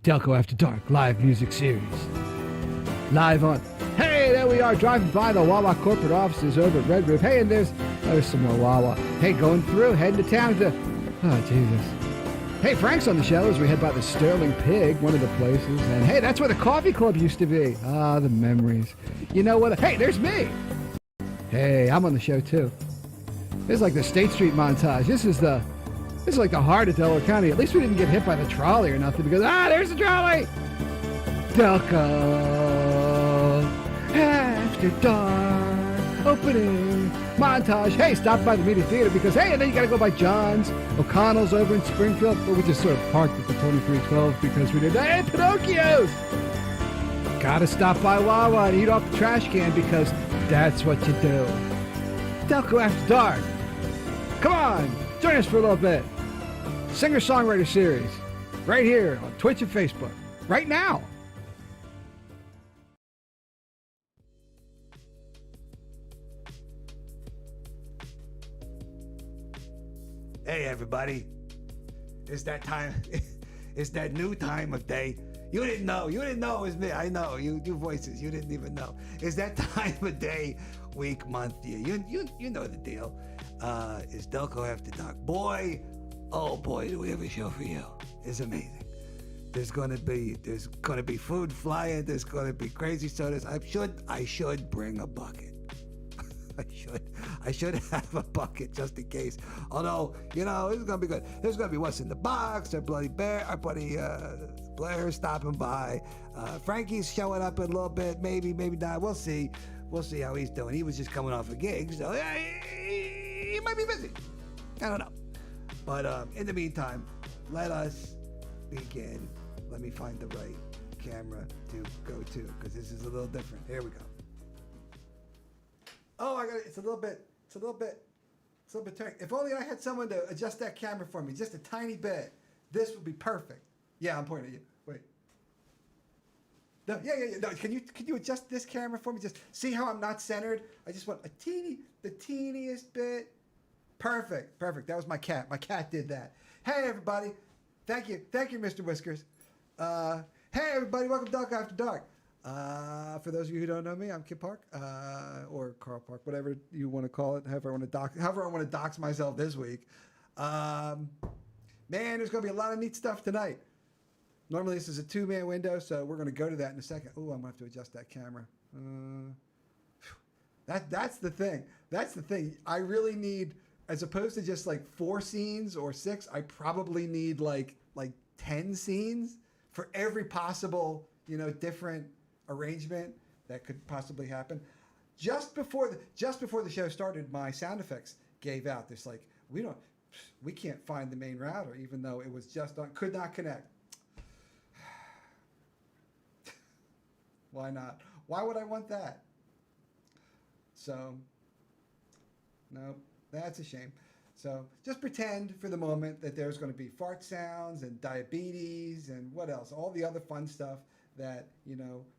Delco After Dark live music series. Live on. Hey, there we are driving by the Wawa corporate offices over at Red Roof. Hey, and there's some more Wawa. Hey, going through, heading to town to. Oh, Jesus. Hey, Frank's on the show as we head by the Sterling Pig, one of the places. And hey, that's where the coffee club used to be. Ah, the memories. You know what? Hey, there's me. Hey, I'm on the show too. This is like the State Street montage. This is like the heart of Delaware County. At least we didn't get hit by the trolley or nothing because, there's the trolley! Delco After Dark opening montage. Hey, stop by the Media Theater because, hey, and then you gotta go by John's. O'Connell's over in Springfield, but we just sort of parked at the 2312 because we did, hey, Pinocchio's! Gotta stop by Wawa and eat off the trash can because that's what you do. Delco After Dark. Come on, join us for a little bit. Singer-songwriter series, right here on Twitch and Facebook, right now. Hey everybody, it's that time, it's that new time of day. You didn't know it was me. I know, you voices, you didn't even know. It's that time of day, week, month, year. You know the deal. It's Delco After Dark. Boy, oh boy, do we have a show for you. It's amazing. There's gonna be food flying, there's gonna be crazy sodas. I should bring a bucket. I should have a bucket just in case. Although, this is gonna be good. There's gonna be What's in the Box, our buddy Blair stopping by. Frankie's showing up in a little bit, maybe not. We'll see. We'll see how he's doing. He was just coming off a gig, so he might be busy. I don't know. But in the meantime, let us begin. Let me find the right camera to go to, because this is a little different. Here we go. Oh, I got it. It's a little bit turning. If only I had someone to adjust that camera for me, just a tiny bit. This would be perfect. Yeah, I'm pointing at you. Wait. No, yeah. No, can you adjust this camera for me? Just see how I'm not centered. I just want the teeniest bit. Perfect. That was my cat. My cat did that. Hey everybody. Thank you, Mr. Whiskers. Hey everybody, welcome to Delco After Dark. For those of you who don't know me, I'm Kip Park, or Carl Park, whatever you want to call it, however I want to dox myself this week. Man, there's going to be a lot of neat stuff tonight. Normally this is a 2-man window, so we're going to go to that in a second. Oh, I'm going to have to adjust that camera. That's the thing. I really need, as opposed to just like 4 scenes or 6, I probably need like 10 scenes for every possible, different arrangement that could possibly happen. Just before the show started, my sound effects gave out. There's like, we can't find the main router, even though it was just on, could not connect. Why not? Why would I want that? So, no, that's a shame. So just pretend for the moment that there's going to be fart sounds and diabetes and what else? All the other fun stuff that,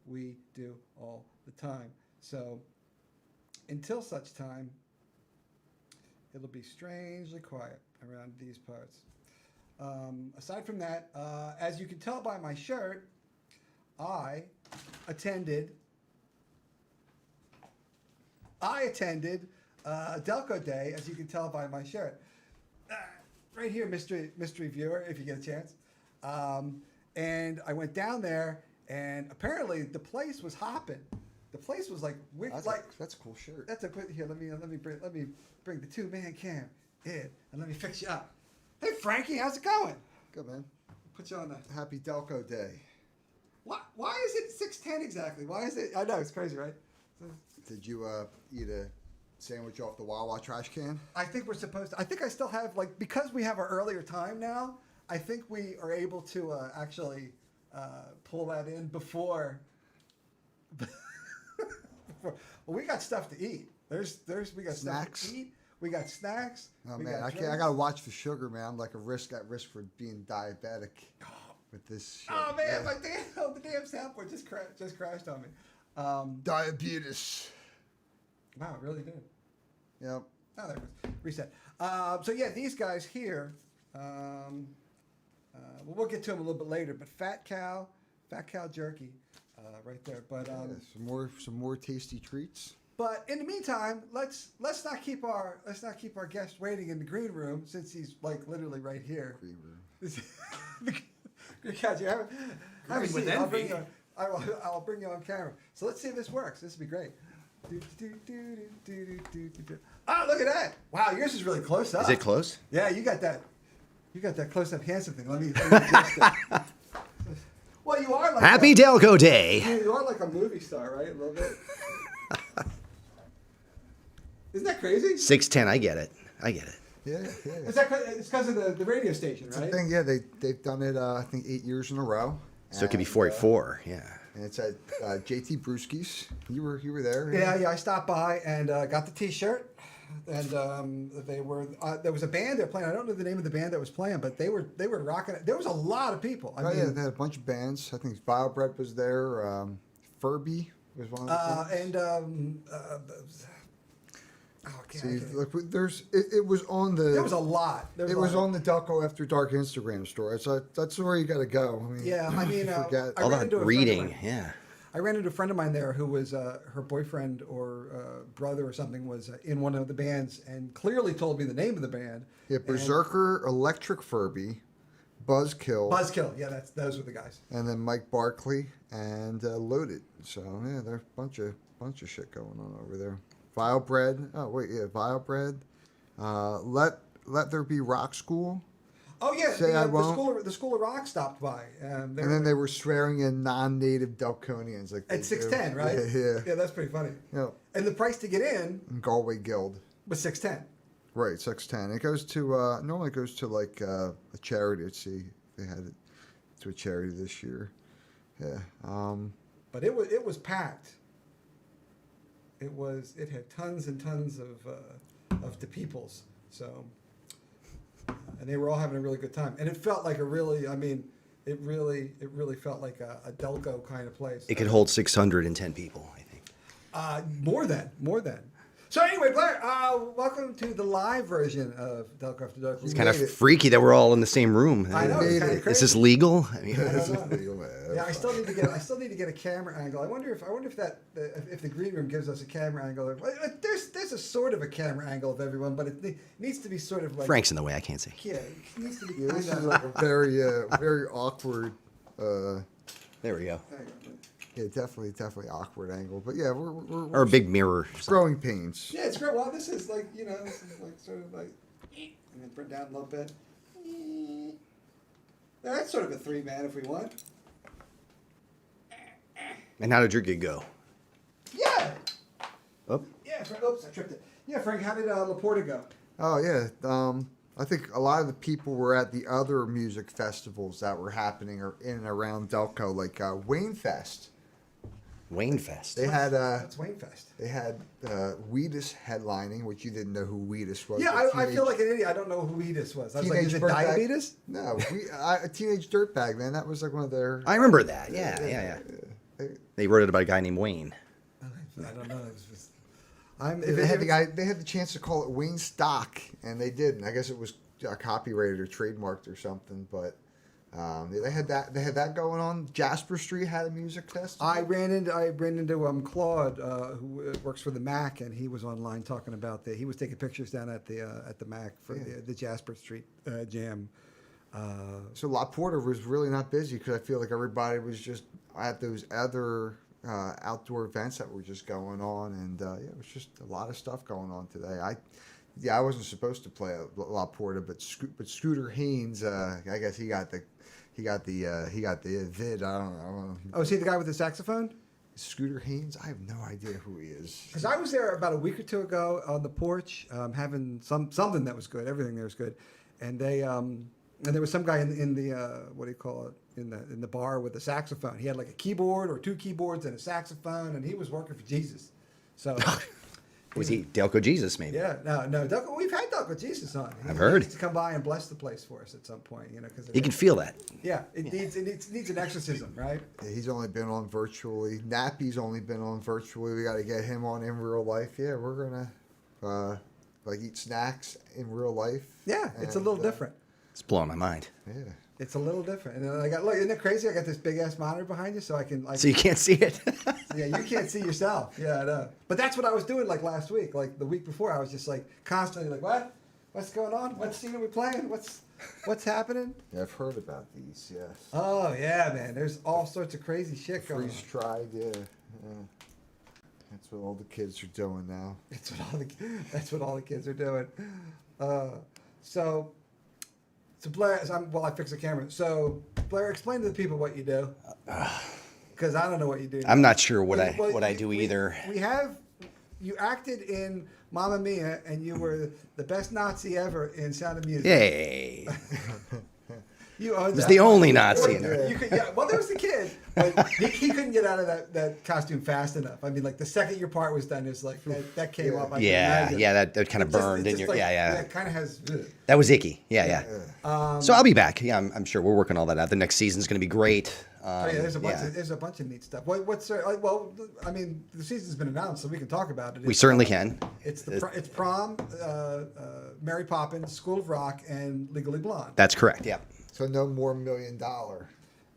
we do all the time. So until such time, it'll be strangely quiet around these parts. Aside from that, as you can tell by my shirt, I attended Delco Day, as you can tell by my shirt. Right here, mystery viewer, if you get a chance. And I went down there, and apparently the place was hopping. The place was like that's a cool shirt. Here. Let me bring the 2-man cam in, and let me fix you up. Hey Frankie, how's it going? Good, man. Put you on the Happy Delco Day. Why is it 6:10 exactly? Why is it? I know it's crazy, right? Did you eat a sandwich off the Wawa trash can? I think we're supposed to. I think I still have, because we have our earlier time now, I think we are able to actually pull that in before. Well, we got stuff to eat. We got snacks. Stuff to eat. We got snacks. Oh man, I gotta watch for sugar, man. I'm like at risk for being diabetic with this shit. Oh man, the damn soundboard just crashed on me. Diabetes. Wow, it really did. Yep. Oh, there it was. Reset. So yeah, these guys here, Well, we'll get to him a little bit later. But Fat Cow Jerky, right there. But some more tasty treats. But in the meantime, let's not keep our guest waiting in the green room since he's like literally right here. Green room. Have a seat. I'll bring envy. I'll bring you on camera. So let's see if this works. This would be great. Oh, look at that! Wow, yours is really close up. Is it close? Yeah, you got that. You got that close-up handsome thing. Let me adjust that. Well, you are like Happy Delco Day. you are like a movie star, right? A little bit. Isn't that crazy? 6'10", I get it. Yeah. Is that it's because of the radio station, right? I think they've done it. I think 8 years in a row. So it could be And, 44, yeah. And it's at JT Brewski's. You were there. Yeah. I stopped by and got the T-shirt, and they were there was a band they're playing. I don't know the name of the band that was playing, but they were rocking it. There was a lot of people. I mean, they had a bunch of bands. I think Vile Bread was there. Furby was one of the bands. and See, look, it was on the. there was a lot. It was on the Delco After Dark Instagram story. So that's where you got to go. I mean, Yeah, I mean, forget. I All ran that into a friend of reading, mine. yeah. I ran into a friend of mine there who was her boyfriend or brother or something was in one of the bands and clearly told me the name of the band. Yeah, Berserker, Electric Furby, Buzzkill, Yeah, those were the guys. and then Mike Barkley and Loaded. So yeah, there's a bunch of shit going on over there. Vile Bread. Oh wait, yeah, Vile Bread. Let There Be Rock School. Oh yeah, Say I won't. the School of Rock stopped by. And then they were swearing in non-native Delconians like they at 610, do. right? Yeah. Yeah, that's pretty funny. Yeah. And the price to get in And Galway Guild. was 610. Right, 610. It goes to normally it goes to like a charity. Let's see, they had it to a charity this year. Yeah. But it was packed. It had tons and tons of the peoples. So, and they were all having a really good time. And it felt like it really felt like a Delco kind of place. It could hold 610 people, I think. More than. So anyway, Blair, welcome to the live version of Delco After Dark. It's kind of freaky that we're all in the same room. I know, it's kind of crazy. Is this legal? I mean, I don't know. Yeah, I still need to get a camera angle. I wonder if the green room gives us a camera angle. There's a sort of a camera angle of everyone, but it needs to be sort of like Frank's in the way, I can't see. Yeah, it needs to be. Yeah, this is like a very very awkward. There we go. Yeah, definitely awkward angle. But yeah, we're Or a big mirror. growing pains. Yeah, it's great. Well, this is like this is like sort of like, and then bring down a little bit. That's sort of a 3-man if we want. And how did your gig go? Yeah. Oh, Yeah. Oops, I tripped it. Yeah, Frank. How did Laporta go? Oh yeah. I think a lot of the people were at the other music festivals that were happening in and around Delco, like Wayne Fest. Wayne Fest. They had That's Wayne Fest. they had Wheatus headlining, which you didn't know who Wheatus was. Yeah, but I feel like an idiot. I don't know who Wheatus was. I was like, is it Dirtbag- diabetes? No, a Teenage Dirtbag, man. That was like one of their. I remember that. Yeah. They wrote it about a guy named Wayne. I don't know. It was just, They had the chance to call it Wayne Stock, and they didn't. I guess it was copyrighted or trademarked or something. But they had that going on. Jasper Street had a music festival. I ran into Claude, who works for the Mac, and he was online talking about he was taking pictures down at the Mac for the Jasper Street Jam. So La Porta was really not busy because I feel like everybody was just at those other outdoor events that were just going on, and it was just a lot of stuff going on today. I wasn't supposed to play at La Porta, but Scooter Haynes, I guess he got the vid. I don't know. Oh, is he the guy with the saxophone? Scooter Haynes? I have no idea who he is. Because I was there about a week or two ago on the porch, having something that was good. Everything there was good, and there was some guy in the what do you call it, in the bar with a saxophone. He had like a keyboard or 2 keyboards and a saxophone, and he was working for Jesus. So Was he Delco Jesus, maybe? yeah, no, Delco, we've had Delco Jesus on. I've heard. He needs to come by and bless the place for us at some point, because He can feel that. yeah, it needs an exorcism, right? Yeah, he's only been on virtually. Nappy's only been on virtually. We got to get him on in real life. Yeah, we're gonna eat snacks in real life. Yeah, it's a little different. It's blowing my mind. Yeah. It's a little different. And then I got, look, isn't it crazy? I got this big ass monitor behind you, so I can. So you can't see it. Yeah, you can't see yourself. Yeah, I know. But that's what I was doing like last week, like the week before. I was just like constantly like, what? What's going on? What scene are we playing? What's happening? Yeah, I've heard about these. Yes. Oh yeah, man. There's all sorts of crazy shit going on. Freeze tried. Yeah. That's what all the kids are doing now. That's what all the kids are doing. So Blair, I fixed the camera. So Blair, explain to the people what you do, because I don't know what you do. I'm not sure what I do either. You acted in Mamma Mia, and you were the best Nazi ever in Sound of Music. Yay! You owned was that. the only Nazi in there. Well, there was the kid, but he couldn't get out of that costume fast enough. I mean, like the second your part was done, it's like that came up. That kind of burned in your. Like, yeah. It kind of has. That was icky. Yeah. So I'll be back. Yeah, I'm sure we're working all that out. The next season's going to be great. There's a bunch of neat stuff. I mean, the season's been announced, so we can talk about it. We certainly can. It's Prom, Mary Poppins, School of Rock, and Legally Blonde. That's correct. Yeah. So no more $1 Million.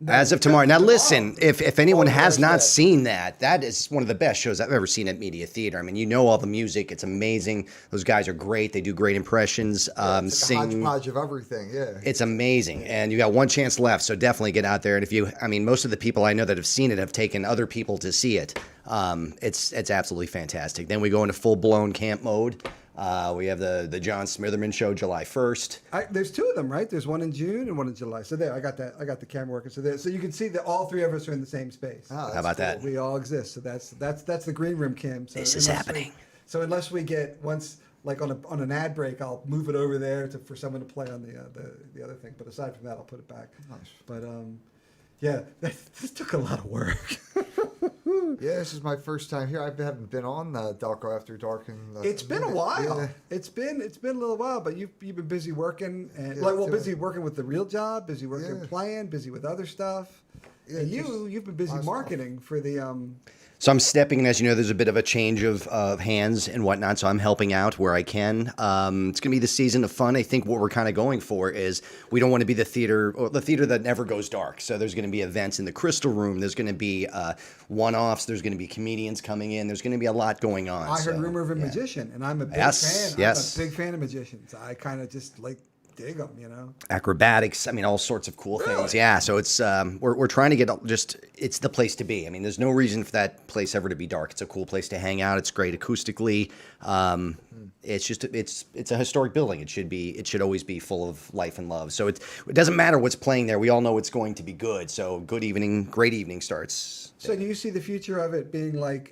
As of tomorrow. Now listen, if anyone has not seen that is one of the best shows I've ever seen at Media Theater. I mean, you know all the music. It's amazing. Those guys are great. They do great impressions. It's like a hodgepodge of everything. Yeah. It's amazing. And you got one chance left, so definitely get out there. And most of the people I know that have seen it have taken other people to see it. It's absolutely fantastic. Then we go into full-blown camp mode. We have the John Smitherman show July 1st. There's two of them, right? There's one in June and one in July. So there, I got the camera working. So you can see that all three of us are in the same space. Oh, how about that? We all exist. So that's the green room, Kim. So this is happening. So unless we get once like on an ad break, I'll move it over there for someone to play on the other thing. But aside from that, I'll put it back. Nice. But yeah, this took a lot of work. Yeah, this is my first time here. I haven't been on Delco After Dark it's been a while. Yeah. It's been a little while, but you've been busy working and busy working with the real job, busy working playing, busy with other stuff. Yeah, and you've been busy marketing for the So I'm stepping in, as you know, there's a bit of a change of hands and whatnot, so I'm helping out where I can. It's going to be the season of fun. I think what we're kind of going for is we don't want to be the theater that never goes dark. So there's going to be events in the Crystal Room. There's going to be one-offs. There's going to be comedians coming in. There's going to be a lot going on. I heard rumor of a magician, and I'm a big fan. Yes. I'm a big fan of magicians. I kind of just dig them, you know. Acrobatics, I mean, all sorts of cool things. Yeah, so it's we're trying to get it's the place to be. I mean, there's no reason for that place ever to be dark. It's a cool place to hang out. It's great acoustically. It's a historic building. It should always be full of life and love. So it doesn't matter what's playing there. We all know it's going to be good. So great evening starts. So do you see the future of it being like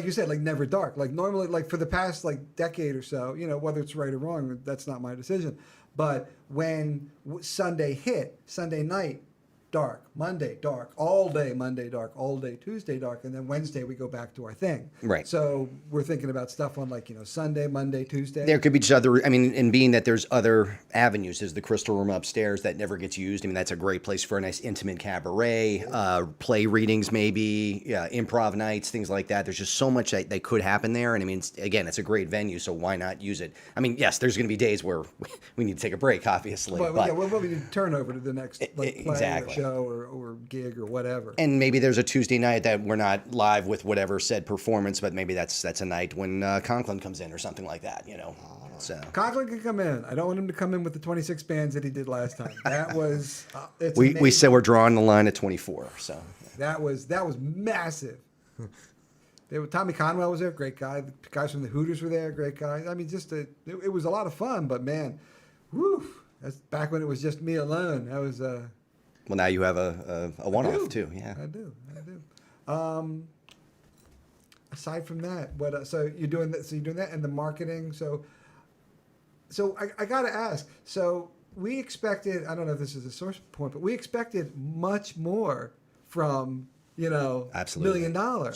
you said, like never dark. Like normally, like for the past decade or so, you know, whether it's right or wrong, that's not my decision. But when Sunday night, dark, Monday, dark, all day Monday, dark, all day Tuesday, dark, and then Wednesday we go back to our thing. Right. So we're thinking about stuff on Sunday, Monday, Tuesday. There could be just other, I mean, and being that there's other avenues. There's the Crystal Room upstairs that never gets used. I mean, that's a great place for a nice intimate cabaret, play readings maybe, improv nights, things like that. There's just so much that could happen there. And I mean, it's a great venue, so why not use it? I mean, yes, there's going to be days where we need to take a break, obviously. But we need to turn over to the next play exactly. or show or gig or whatever. And maybe there's a Tuesday night that we're not live with whatever said performance, but maybe that's a night when Conklin comes in or something like that, you know. So Conklin can come in. I don't want him to come in with the 26 bands that he did last time. That was we said we're drawing the line at 24. So that was massive. Tommy Conwell was there, great guy. The guys from the Hooters were there, great guys. I mean, it was a lot of fun. But man, whew, that's back when it was just me alone. That was. Well, now you have a one-off too. Yeah, I do. Aside from that, what? So you're doing that. So you're doing that, and the marketing. So I got to ask. So we expected. I don't know if this is a source point, but we expected much more from. Absolutely. $1 million.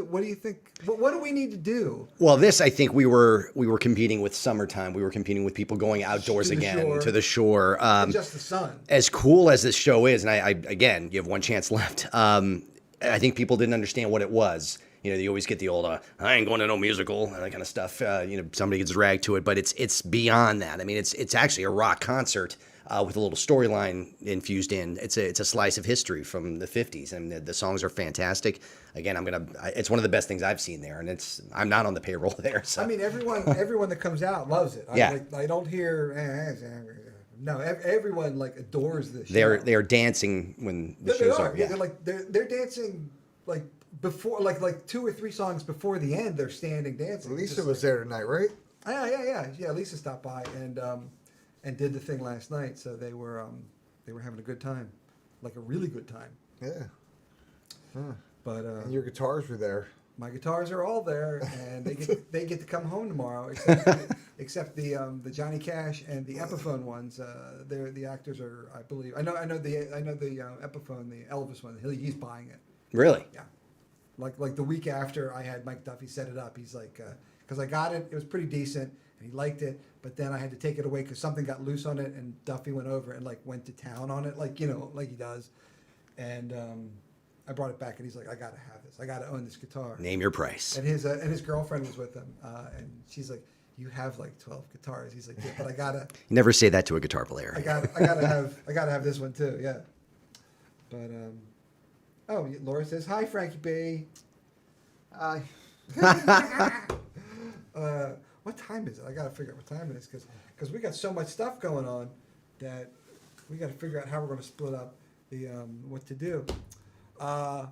What do you think? What do we need to do? Well, this I think we were competing with summertime. We were competing with people going outdoors to the shore. Just the sun. As cool as this show is, and I again, you have one chance left. I think people didn't understand what it was. You know, you always get the old, I ain't going to no musical, and that kind of stuff. Somebody gets dragged to it, but it's beyond that. I mean, it's actually a rock concert. with a little storyline infused in. It's a slice of history from the 50s, and the songs are fantastic. Again, it's one of the best things I've seen there, and I'm not on the payroll there. So. I mean, everyone that comes out loves it. I don't hear. No, everyone like adores this. They are dancing when the shows are. Yeah, they're dancing like before, like 2 or 3 songs before the end. They're standing dancing. Lisa was there tonight, right? Yeah. Lisa stopped by and did the thing last night. So they were having a good time, like a really good time. Yeah. Huh. But and your guitars were there. My guitars are all there, and they get to come home tomorrow. Except the Johnny Cash and the Epiphone ones. The actors are, I believe. I know the Epiphone, the Elvis one. He's buying it. Really? Yeah. Like the week after I had Mike Duffy set it up, he's like, because I got it, it was pretty decent, and he liked it, but then I had to take it away because something got loose on it, and Duffy went over and like went to town on it, like he does, and I brought it back, and he's like, I gotta have this, I gotta own this guitar. Name your price. And his girlfriend was with him, and she's like, you have like 12 guitars. He's like, yeah, but I gotta. You never say that to a guitar player. I gotta have this one too, yeah. But oh, Laura says, hi, Frankie B. Hi. What time is it? I got to figure out what time it is because we got so much stuff going on that we got to figure out how we're going to split up the what to do. All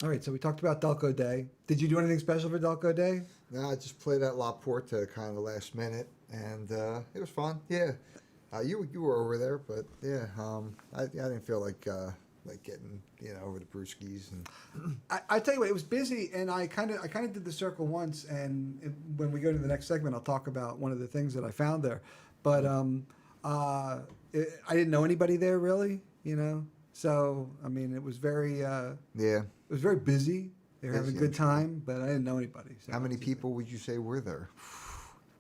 right, so we talked about Delco Day. Did you do anything special for Delco Day? No, I just played at La Porta kind of the last minute, and it was fun. Yeah, you were over there, but yeah, I didn't feel like getting over the brewskis and. I tell you what, it was busy, and I kind of did the circle once, and when we go to the next segment, I'll talk about one of the things that I found there. But I didn't know anybody there really, So I mean, it was very yeah. It was very busy. They were having a good time, but I didn't know anybody. So how many people would you say were there?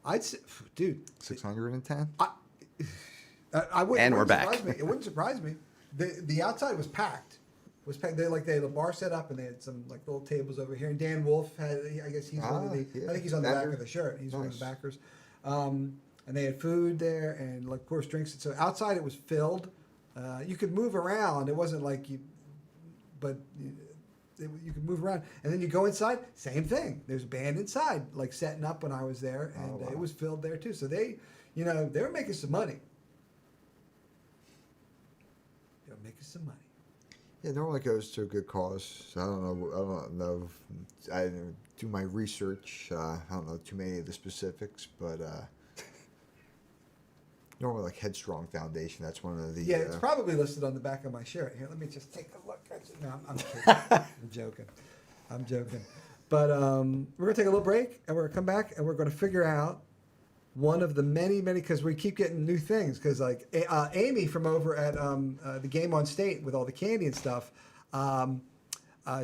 I'd say, dude, 610. I wouldn't. And we're back. Surprise me. It wouldn't surprise me. The outside was packed. They had a bar set up, and they had some like little tables over here. And Dan Wolf had, I guess he's one of the. Yeah. I think he's on the back of the shirt. He's one of the backers. And they had food there, and like of course drinks. So outside it was filled. You could move around. It wasn't like you, but you could move around. And then you go inside, same thing. There's a band inside, like setting up when I was there, and it was filled there too. So they were making some money. They were making some money. Yeah, normally it goes to a good cause. I don't know. I didn't do my research. I don't know too many of the specifics, but normally like Headstrong Foundation. That's one of the. Yeah, it's probably listed on the back of my shirt. Here, let me just take a look. No, I'm kidding. I'm joking. But we're gonna take a little break, and we're gonna come back, and we're gonna figure out one of the many, because we keep getting new things. Because like Amy from over at the Game on State with all the candy and stuff,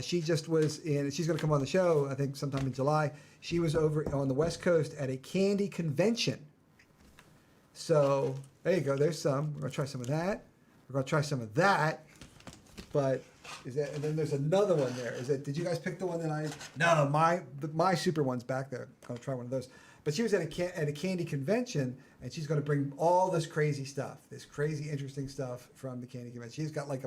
she just was in. She's going to come on the show, I think, sometime in July. She was over on the West Coast at a candy convention. So there you go. There's some. We're going to try some of that. We're going to try some of that. But is that? And then there's another one there. Is it? Did you guys pick the one that I? No, my super one's back there. I'm going to try one of those. But she was at a candy convention, and she's going to bring all this crazy stuff, this crazy interesting stuff from the candy convention. She's got like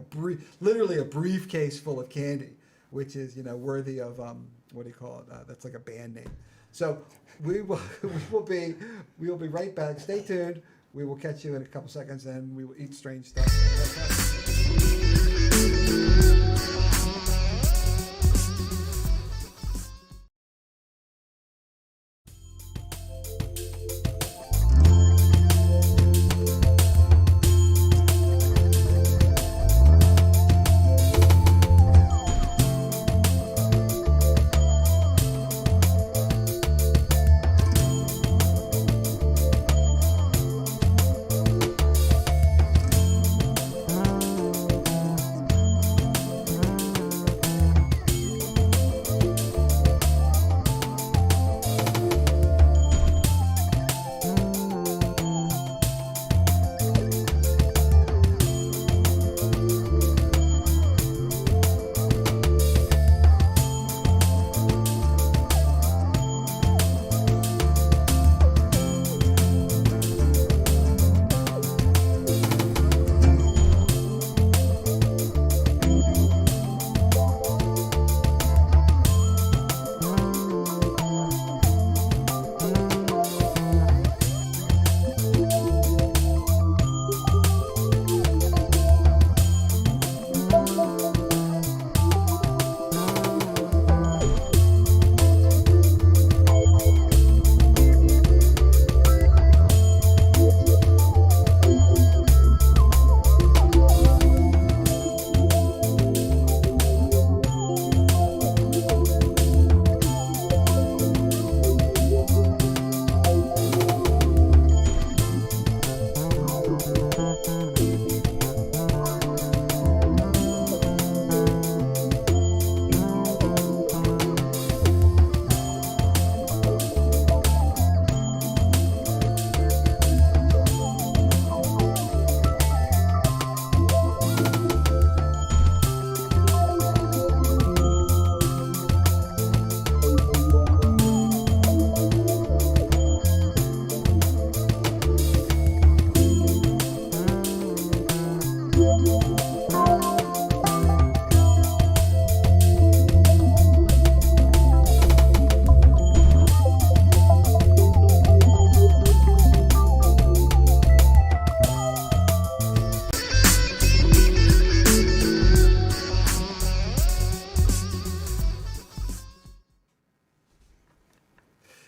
literally a briefcase full of candy, which is worthy of what do you call it? That's like a band name. So we will be right back. Stay tuned. We will catch you in a couple seconds, and we will eat strange stuff.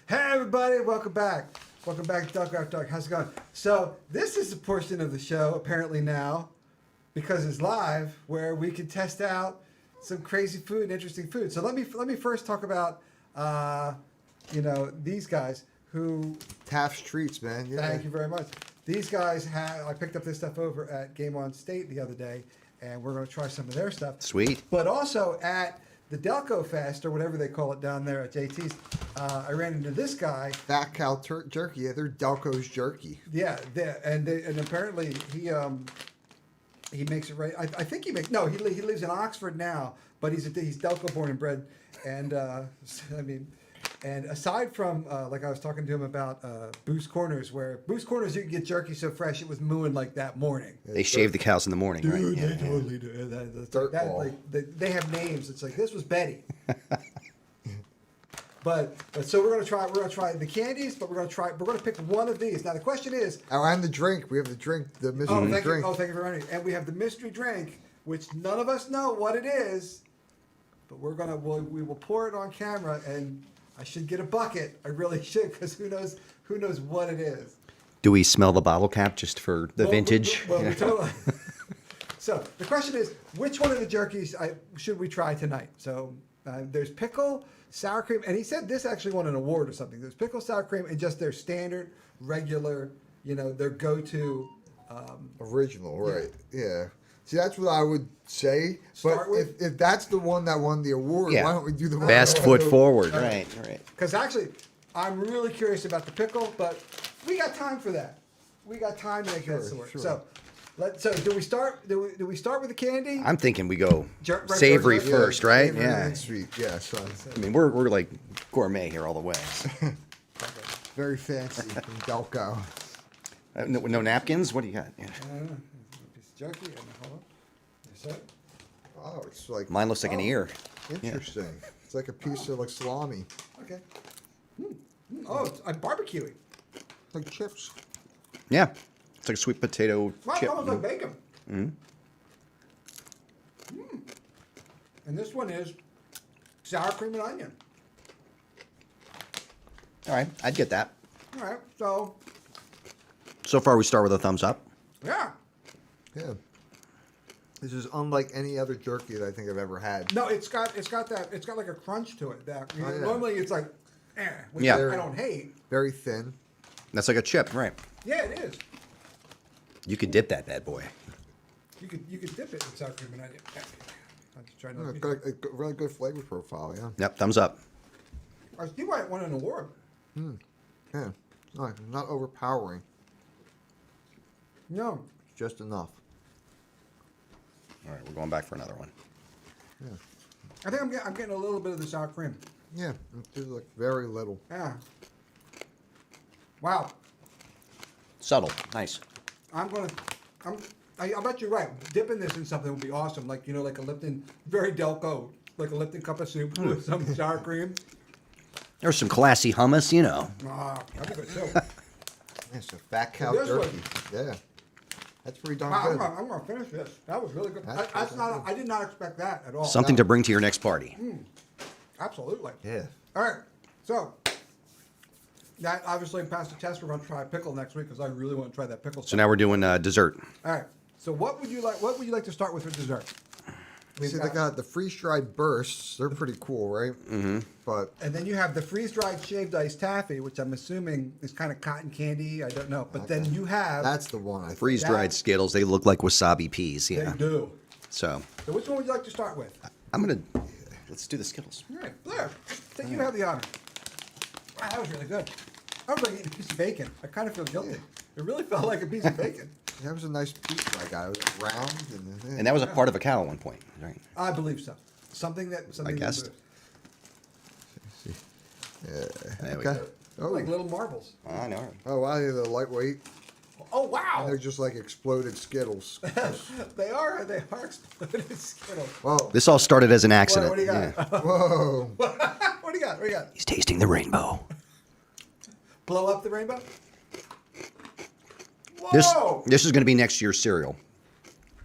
Hey everybody, welcome back. Welcome back to Delco After Dark. How's it going? So this is the portion of the show, apparently now, because it's live, where we can test out some crazy food and interesting food. So let me first talk about these guys who. Taft's Treats, man. Yeah. Thank you very much. These guys I picked up this stuff over at Game On State the other day, and we're going to try some of their stuff. Sweet. But also at the Delco Fest, or whatever they call it down there at JT's, I ran into this guy. Fat Cow Jerky. Yeah, they're Delco's jerky. Yeah, and apparently he makes it right. I think he lives in Oxford now, but he's Delco born and bred, and and aside from like I was talking to him about Boost Corners, where Boost Corners you can get jerky so fresh it was mooing like that morning. They shave the cows in the morning, right? Dude, Yeah, they yeah. totally do. They have names. It's like this was Betty. But so we're gonna try the candies, but we're gonna pick one of these. Now the question is, Oh, and the drink. We have the drink, the mystery drink. thank you for running. And we have the mystery drink, which none of us know what it is, but we will pour it on camera, and I should get a bucket. I really should, because who knows what it is. Do we smell the bottle cap just for the vintage? We totally. So the question is, which one of the jerkies should we try tonight? So there's pickle, sour cream, and he said this actually won an award or something. There's pickle, sour cream, and just their standard, regular, their go-to. Original, right? Yeah. See, that's what I would say. Start But with- if that's the one that won the award, Yeah. why don't we do the one? Fast that foot won the- forward, right? Because actually, I'm really curious about the pickle, but we got time for that. We got time to make that Sure, work. sure. So do we start? Do we start with the candy? I'm thinking we go Right, savory right, first, right? Savory Yeah. and sweet. Yeah, son. I mean, we're like gourmet here all the way. Very fancy from Delco. No napkins? What do you got? Yeah. Piece of jerky. And hold on. Yes, sir. Oh, it's like Mine looks like an ear. interesting. It's like a piece of like salami, Okay. Oh, I'm barbecuing. like chips. Yeah. It's like a sweet potato Wow, it's chip. almost like bacon. And this one is sour cream and onion. All right, I'd get that. All right. So So far, we start with a thumbs up. yeah. Yeah. This is unlike any other jerky that I think I've ever had. No, it's got like a crunch to it. That Oh, yeah. normally it's like, which Yeah. I don't hate. Very thin. That's like a chip, right? Yeah, it is. You could dip that bad boy. You could dip it in sour cream and onion. I'm just trying Yeah, to. got a really good flavor profile. Yeah. Yep, thumbs up. I see why it won an award. Yeah. Not overpowering. No. Just enough. All right, we're going back for another one. Yeah. I think I'm getting a little bit of the sour cream. Yeah. It's just like very little. Yeah. Wow. Subtle, nice. I bet you're right. Dipping this in something would be awesome. Like, like a Lipton, very Delco, like a Lipton cup of soup with some sour cream. There's some classy hummus, That'd be good too. Yeah, so Fat Cow This jerky. Yeah. That's pretty darn Wow, good. I'm gonna finish this. That was really good. That's good. I did not expect that at all. Something to bring to your next party. Absolutely. Yeah. All right. So that obviously passed the test. We're gonna try pickle next week because I really want to try that pickle. So now we're doing dessert. All right. So what would you like to start with for dessert? See, they got the freeze-dried bursts. They're pretty cool, right? Mm-hmm. But And then you have the freeze-dried shaved ice taffy, which I'm assuming is kind of cotton candy. I don't know. But then you have that's the one I think. Freeze-dried Skittles, they look like wasabi peas, They yeah. do. So So which one would you like to start with? let's do the Skittles. All right, Blair. Think you have the honor. Wow, that was really good. I was like eating a piece of bacon. I kind of feel guilty. It really felt like a piece of bacon. That was a nice piece I got. It was round and, And that was a part of a cow at one point, right? I believe so. Something I guessed. Yeah. There we Okay. go. Oh. Like little marbles. I know. Oh wow, they're lightweight. Oh wow! They're just like exploded Skittles. They are exploded Skittles. Well, This all started as an accident. What do you got? Yeah. whoa. What do you got? What do you got? He's tasting the rainbow. Blow up the rainbow. This Whoa! this is going to be next year's cereal.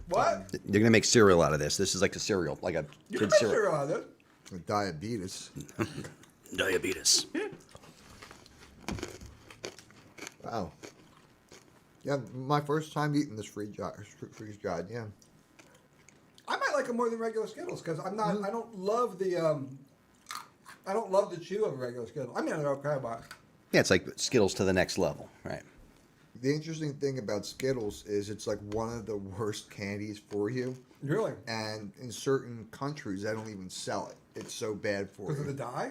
What? They're going to make cereal out of this. This is like a cereal, like a You kid can cereal. cereal out of it. With diabetes. Diabetes. Wow. Yeah, my first time eating this freeze-dried, yeah. I might like them more than regular Skittles because I'm not. I don't love the. I don't love the chew of a regular Skittle. I mean, they're okay, but Yeah, it's like Skittles to the next level, right? The interesting thing about Skittles is it's like one of the worst candies for you. really, And in certain countries, they don't even sell it. It's so bad for because you. of the dye.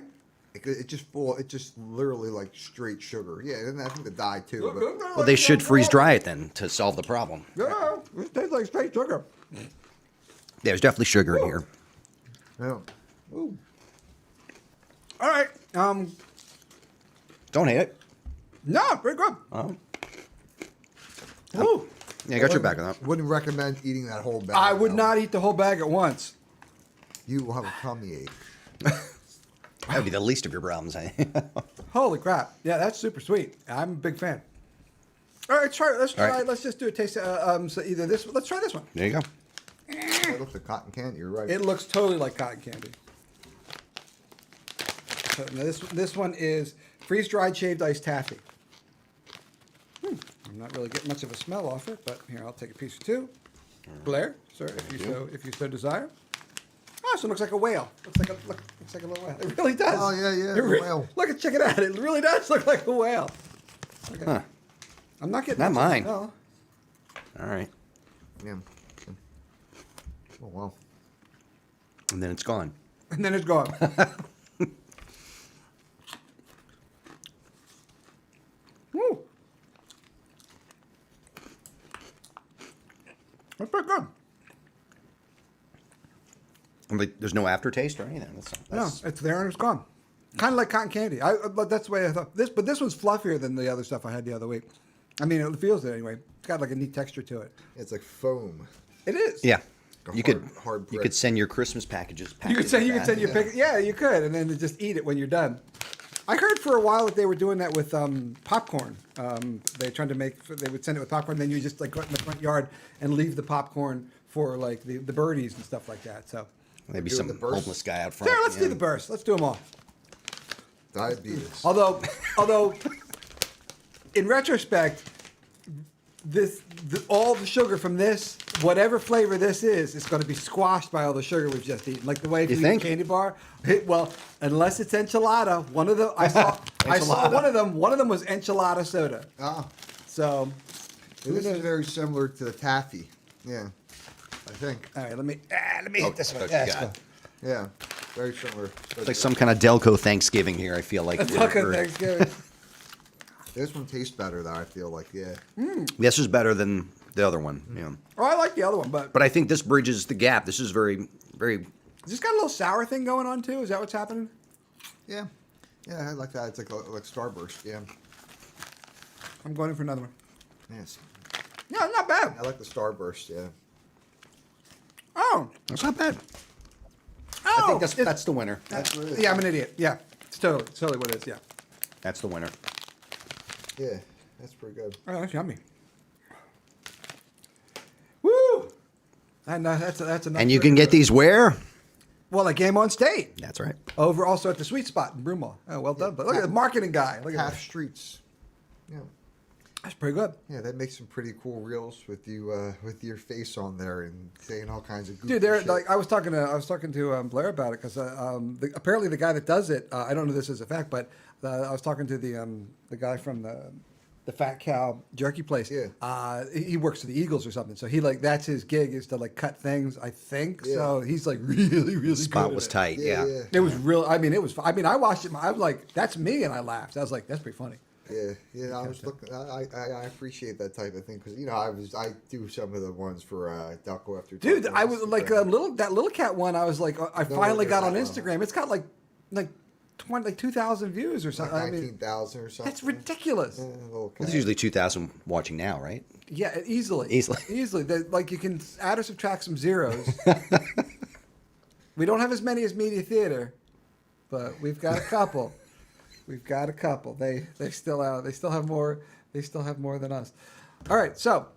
It just literally like straight sugar. Yeah, and I think the dye too. But Well, they should freeze dry it then to solve the problem. Yeah, it tastes like straight sugar. There's definitely sugar in here. yeah. Ooh. All right. Don't hate it. No, pretty good. Ooh. Yeah, I got your back on that. Wouldn't recommend eating that whole bag. I would though. not eat the whole bag at once. You will have a tummy ache. That would be the least of your problems. Holy crap! Yeah, that's super sweet. I'm a big fan. All right, try. Let's All try. right. Let's just do a taste. So either this. Let's try this one. There you go. It looks like cotton candy. You're right. It looks totally like cotton candy. So now this one is freeze dried shaved ice taffy. I'm not really getting much of a smell off it, but here I'll take a piece or two. Blair, sir, if you so desire. Oh, so it looks like a whale. Looks like a little whale. It really does. Oh, yeah, yeah, It a whale. Look, check it out. It really does look like a whale. Okay. Huh. I'm not getting Not much of a mine. smell. All right. Yeah. Oh wow. And then it's gone. And then it's gone. Woo. That's pretty good. Like, there's no aftertaste or anything. That's No, it's there and it's gone. Kind of like cotton candy. But that's the way I thought. But this one's fluffier than the other stuff I had the other week. I mean, it feels it anyway. It's got like a neat texture to it. It's like foam. It is. Yeah. A You hard you brick. could send your Christmas packages. You could send your pick. Yeah, you could, and then just eat it when you're done. I heard for a while that they were doing that with popcorn. They tried to they would send it with popcorn, then you just like go out in the front yard and leave the popcorn for like the birdies and stuff like that. So, Maybe Doing some the burst? homeless guy out front. sure, let's yeah. do the burst. Let's do them all. Diabetes. Although, in retrospect, all the sugar from this, whatever flavor this is going to be squashed by all the sugar we've just eaten. Like the way if You you think? eat a candy bar, well, unless it's enchilada. One of the I saw one of them. One of them was enchilada soda. Ah, So, this is very similar to the taffy. Yeah, I think. all right, let me hit this one. what Yeah, you it's got? good. Yeah, very similar. It's like some kind of Delco Thanksgiving here, I feel like. Fucking Thanksgiving. This one tastes better though. I feel like yeah. This is better than the other one. Yeah. Oh, I like the other one, but But I think this bridges the gap. This is very, very. is this got a little sour thing going on too? Is that what's happening? Yeah, yeah, I like that. It's like Starburst. Yeah, I'm going in for another one. yes. Yeah, not bad. I like the Starburst. Yeah. Oh, That's not bad. oh, I think it's- that's the winner. That's what it is. yeah, I'm an idiot. Yeah, it's totally what it is. Yeah. That's the winner. Yeah, that's pretty good. Oh, that's yummy. Woo! And that's enough. And you for- can get these where? Well, at Game On State. That's right. Over also at the Sweet Spot in Broomall. Oh, well done. But look at the marketing guy. Look at Half that. Streets. Yeah. That's pretty good. Yeah, that makes some pretty cool reels with you with your face on there and saying all kinds of goofy Dude, they're shit. like I was talking to Blair about it because apparently the guy that does it, I don't know this as a fact, but I was talking to the guy from the Fat Cow jerky place. Yeah. He works for the Eagles or something, so he like that's his gig is to like cut things. I think Yeah. so. He's like really Spot good was at it. tight. Yeah. It was real. I mean, it was. I mean, I watched it. I was like, "That's me," and I laughed. I was like, "That's pretty funny." Yeah. I was looking. I appreciate that type of thing because I do some of the ones for Delco after. Dude, Delco I was like Instagram. that little cat one. I was like, I finally look at got on that one. Instagram. It's got like like 2,000 views or something. Like I mean, 19,000 or something. that's ridiculous. Yeah, a little There's usually 2,000 watching now, right? Yeah, easily. Easily. Like you can add or subtract some zeros. We don't have as many as Media Theater, but we've got a couple. They still out. They still have more. They still have more than us. All right, so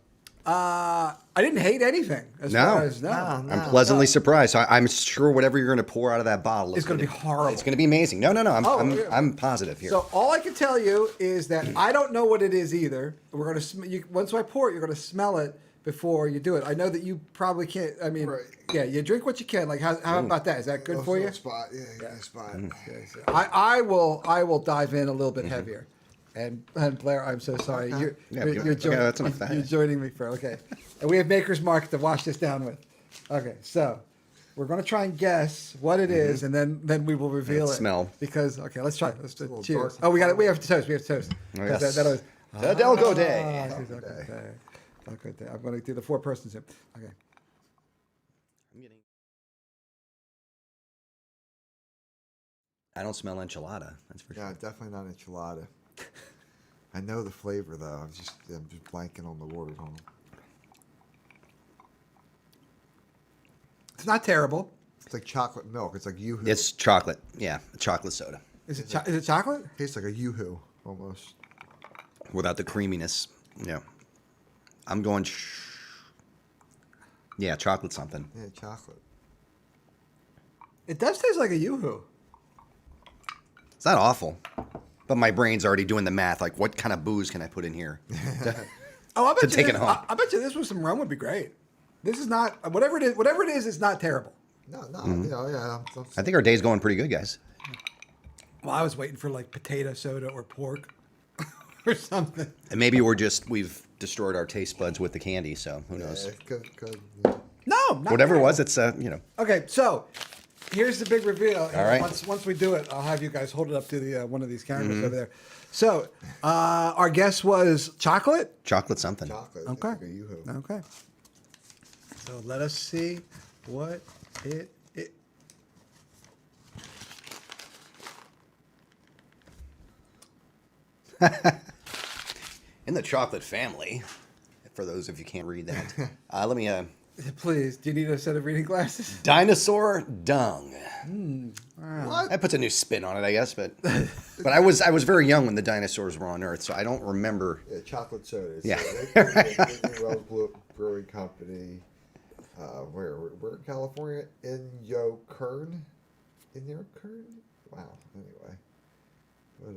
I didn't hate anything as far as I'm pleasantly surprised. So I'm sure whatever you're going to pour out of that bottle It's gonna be horrible. It's going to be amazing. No. I'm positive here. So all I can tell you is that I don't know what it is either. We're gonna once I pour it, you're gonna smell it before you do it. I know that you probably can't. I mean, Right. yeah, you drink what you can. Like, how about that? Is that good for you? Spot. Yeah, you got a spot. Okay, so I will dive in a little bit heavier. And Blair, I'm so sorry. You're that's enough. you're joining me for okay. And we have Maker's Mark to wash this down with. Okay, so we're gonna try and guess what it is, and then we will reveal it. Smell. Because let's try. Let's do little cheers. dark. Oh, we have to toast. We have to toast. Oh, yes. That always, The Delco Day. Delco Day. I'm gonna do the 4 persons here. Okay. I don't smell enchilada. That's for sure. Yeah, definitely not enchilada. I know the flavor though. I'm just blanking on the word on it. It's not terrible. It's like chocolate milk. It's like yoo-hoo. It's chocolate. Yeah, chocolate soda Is it chocolate? Tastes like a yoo-hoo almost. without the creaminess. Yeah. I'm going. Yeah, chocolate something. Yeah, chocolate. It does taste like a yoo-hoo. It's not awful, but my brain's already doing the math. Like, what kind of booze can I put in here? Oh, I bet To you take this, it home. I bet you this with some rum would be great. This is not whatever it is. Whatever it is, it's not terrible. No, Mm-hmm. you know, yeah. I think our day's going pretty good, guys. Well, I was waiting for like potato soda or pork or something. And maybe we've destroyed our taste buds with the candy, so who knows? Good. Yeah. No, not Whatever it terrible. was, it's Okay, so here's the big reveal. All right. Once we do it, I'll have you guys hold it up to the one of these cameras over there. So our guess was chocolate. chocolate something. Chocolate. Okay. It's like a yoo-hoo. Okay. So let us see what it. In the chocolate family, for those of you who can't read that, let me Please, do you need a set of reading glasses? dinosaur dung. What? That puts a new spin on it, I guess. But I was very young when the dinosaurs were on Earth, so I don't remember. Yeah, chocolate soda. Yeah. Wells Brewing Company. We're in California. In Yokern. Wow. Anyway, but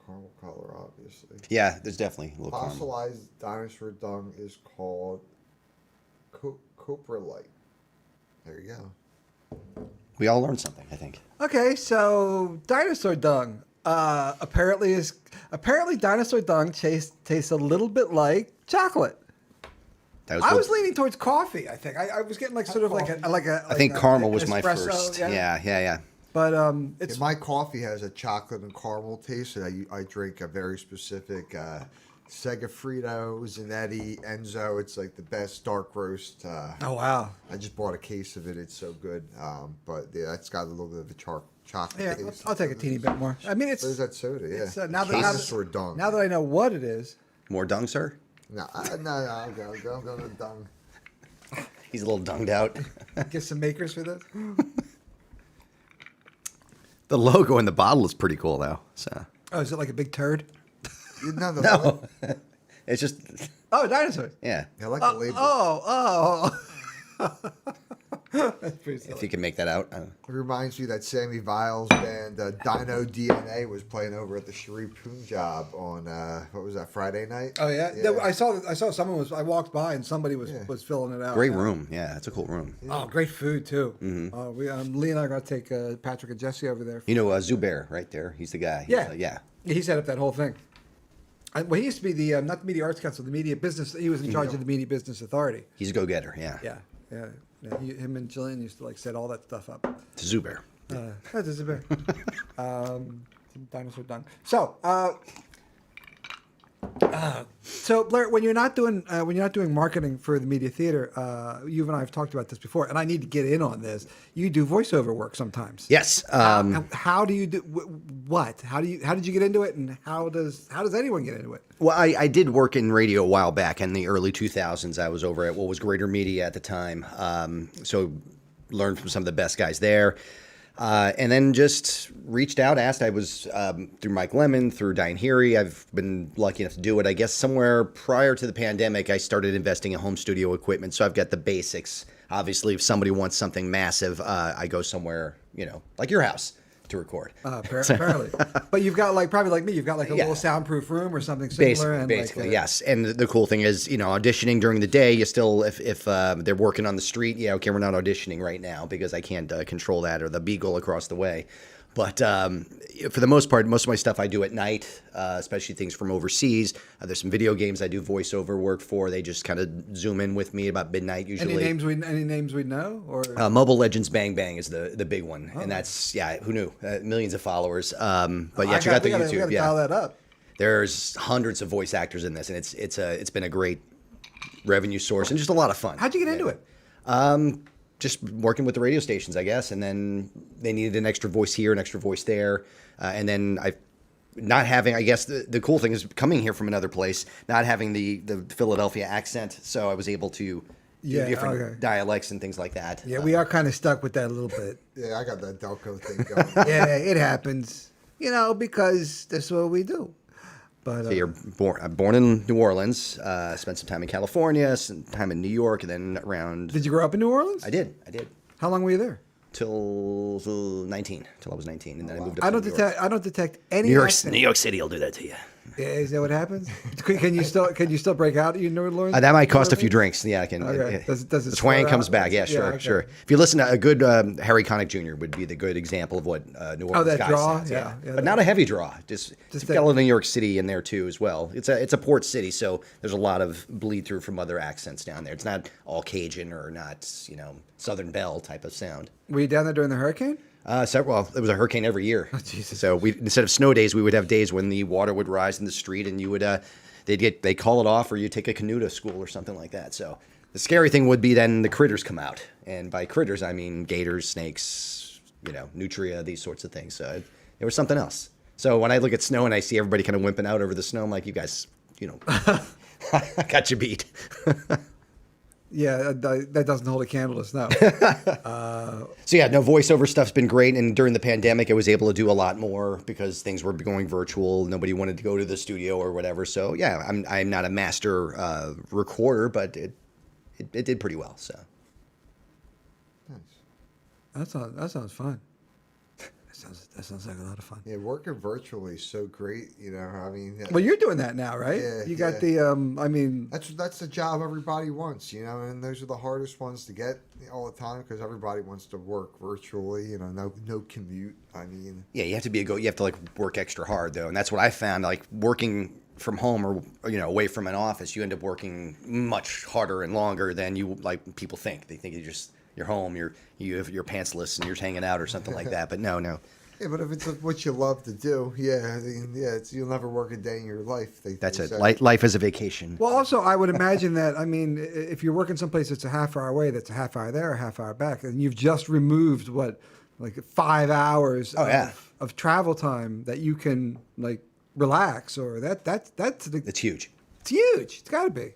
caramel color, obviously. Yeah, there's definitely a little caramel. Fossilized dinosaur dung is called coprolite. There you go. We all learned something, I think. Okay, so dinosaur dung. Apparently dinosaur dung tastes a little bit like chocolate. I was leaning towards coffee. I think I was getting like sort of like a. I think caramel was my espresso, first. Yeah. But it's My coffee has a chocolate and caramel taste, and I drink a very specific Segafredo, Zanetti, Enzo. It's like the best dark roast. oh wow. I just bought a case of it. It's so good. But yeah, it's got a little bit of a chocolate Yeah, taste. I'll take a teeny bit more. I mean, it's There's that soda, yeah. It's, Dinosaur dung. now that I know what it is. More dung, sir? No, I'll go to dung. He's a little dunged out. Get some makers for this. The logo in the bottle is pretty cool, though. So Oh, is it like a big turd? No. it's just, Oh, dinosaurs. yeah. I like the label. Oh. That's pretty silly. If you can make that out. It reminds me that Sammy Viles band Dino DNA was playing over at the Sharif Punjab on what was that, Friday night? Oh yeah? I saw someone was. I walked by and somebody was filling it out. Great room. Yeah, it's a cool room. Oh, great food too. We Lee and I are gonna take Patrick and Jesse over there. You know Zubair right there. He's the guy. He's, Yeah. He set up that whole thing. Well, he used to be the not the Media Arts Council, the Media Business. He was in charge of the Media Business Authority. He's a go-getter. Yeah. Yeah. Him and Jillian used to like set all that stuff up. To Zubair. That is a bear. Dinosaur dung. So, So Blair, when you're not doing marketing for the media theater, you and I have talked about this before, and I need to get in on this. You do voiceover work sometimes. Yes. How do you do what? How did you get into it, and how does anyone get into it? Well, I did work in radio a while back in the early 2000s. I was over at what was Greater Media at the time. So learned from some of the best guys there. And then just reached out, asked. I was through Mike Lemon, through Diane Heary. I've been lucky enough to do it. I guess somewhere prior to the pandemic, I started investing in home studio equipment. So I've got the basics. Obviously, if somebody wants something massive, I go somewhere, like your house to record. Apparently. But you've got probably like me, you've got a little soundproof room or something similar. Basically, yes. And the cool thing is, auditioning during the day, you still, if they're working on the street, okay, we're not auditioning right now because I can't control that or the beagle across the way. But for the most part, most of my stuff I do at night, especially things from overseas. There's some video games I do voiceover work for. They just kind of zoom in with me about midnight usually. Any names we know? Or Mobile Legends Bang Bang is the big one, and that's who knew? Millions of followers. But yeah, check out the YouTube. We got to dial that up. There's hundreds of voice actors in this, and it's been a great revenue source and just a lot of fun. How'd you get into it? Just working with the radio stations, I guess, and then they needed an extra voice here, an extra voice there, and then not having, I guess the cool thing is coming here from another place, not having the Philadelphia accent, so I was able to do different dialects and things like that. Yeah, we are kind of stuck with that a little bit. Yeah, I got that Delco thing going. Yeah, it happens, because that's what we do. But so you're born in New Orleans, spent some time in California, some time in New York, and then around. Did you grow up in New Orleans? I did. How long were you there? Till 19, till I was 19, and then I moved up. I don't detect any. New York City will do that to you. Yeah, is that what happens? Can you still break out in New Orleans? That might cost a few drinks. Yeah, I can. Okay. Does it the twang comes out? back. Yeah, sure, sure. If you listen to a good Harry Connick Jr. would be the good example of what New Orleans that guy draw? sounds. Yeah, but not a heavy draw. Just got a little New York City in there too as well. It's a port city, so there's a lot of bleed through from other accents down there. It's not all Cajun or not Southern Belle type of sound. Were you down there during the hurricane? It was a hurricane every year. Oh, Jesus. So instead of snow days, we would have days when the water would rise in the street, and you would they'd call it off, or you take a canoe to school or something like that. So the scary thing would be then the critters come out, and by critters I mean gators, snakes, nutria, these sorts of things. So it was something else. So when I look at snow and I see everybody kind of wimping out over the snow, I'm like, you guys, I got you beat. Yeah, that doesn't hold a candle to snow. So yeah, voiceover stuff's been great, and during the pandemic, I was able to do a lot more because things were going virtual. Nobody wanted to go to the studio or whatever. So yeah, I'm not a master recorder, but it did pretty well. So Nice. That sounds fun. That sounds like a lot of fun. Yeah, working virtually is so great. Well, you're doing that now, right? Yeah, you got the. That's the job everybody wants, and those are the hardest ones to get all the time because everybody wants to work virtually. No commute. Yeah, you have to work extra hard though, and that's what I found. Like working from home or away from an office, you end up working much harder and longer than people think. They think you're home, you're pantsless and you're hanging out or something like that. But no. Yeah, but if it's what you love to do, you'll never work a day in your life. That's it. Life is a vacation. Well, also, I would imagine that, if you're working someplace that's a half hour away, that's a half hour there, a half hour back, and you've just removed, 5 hours of travel time that you can, relax, or that's It's huge. It's huge. It's got to be.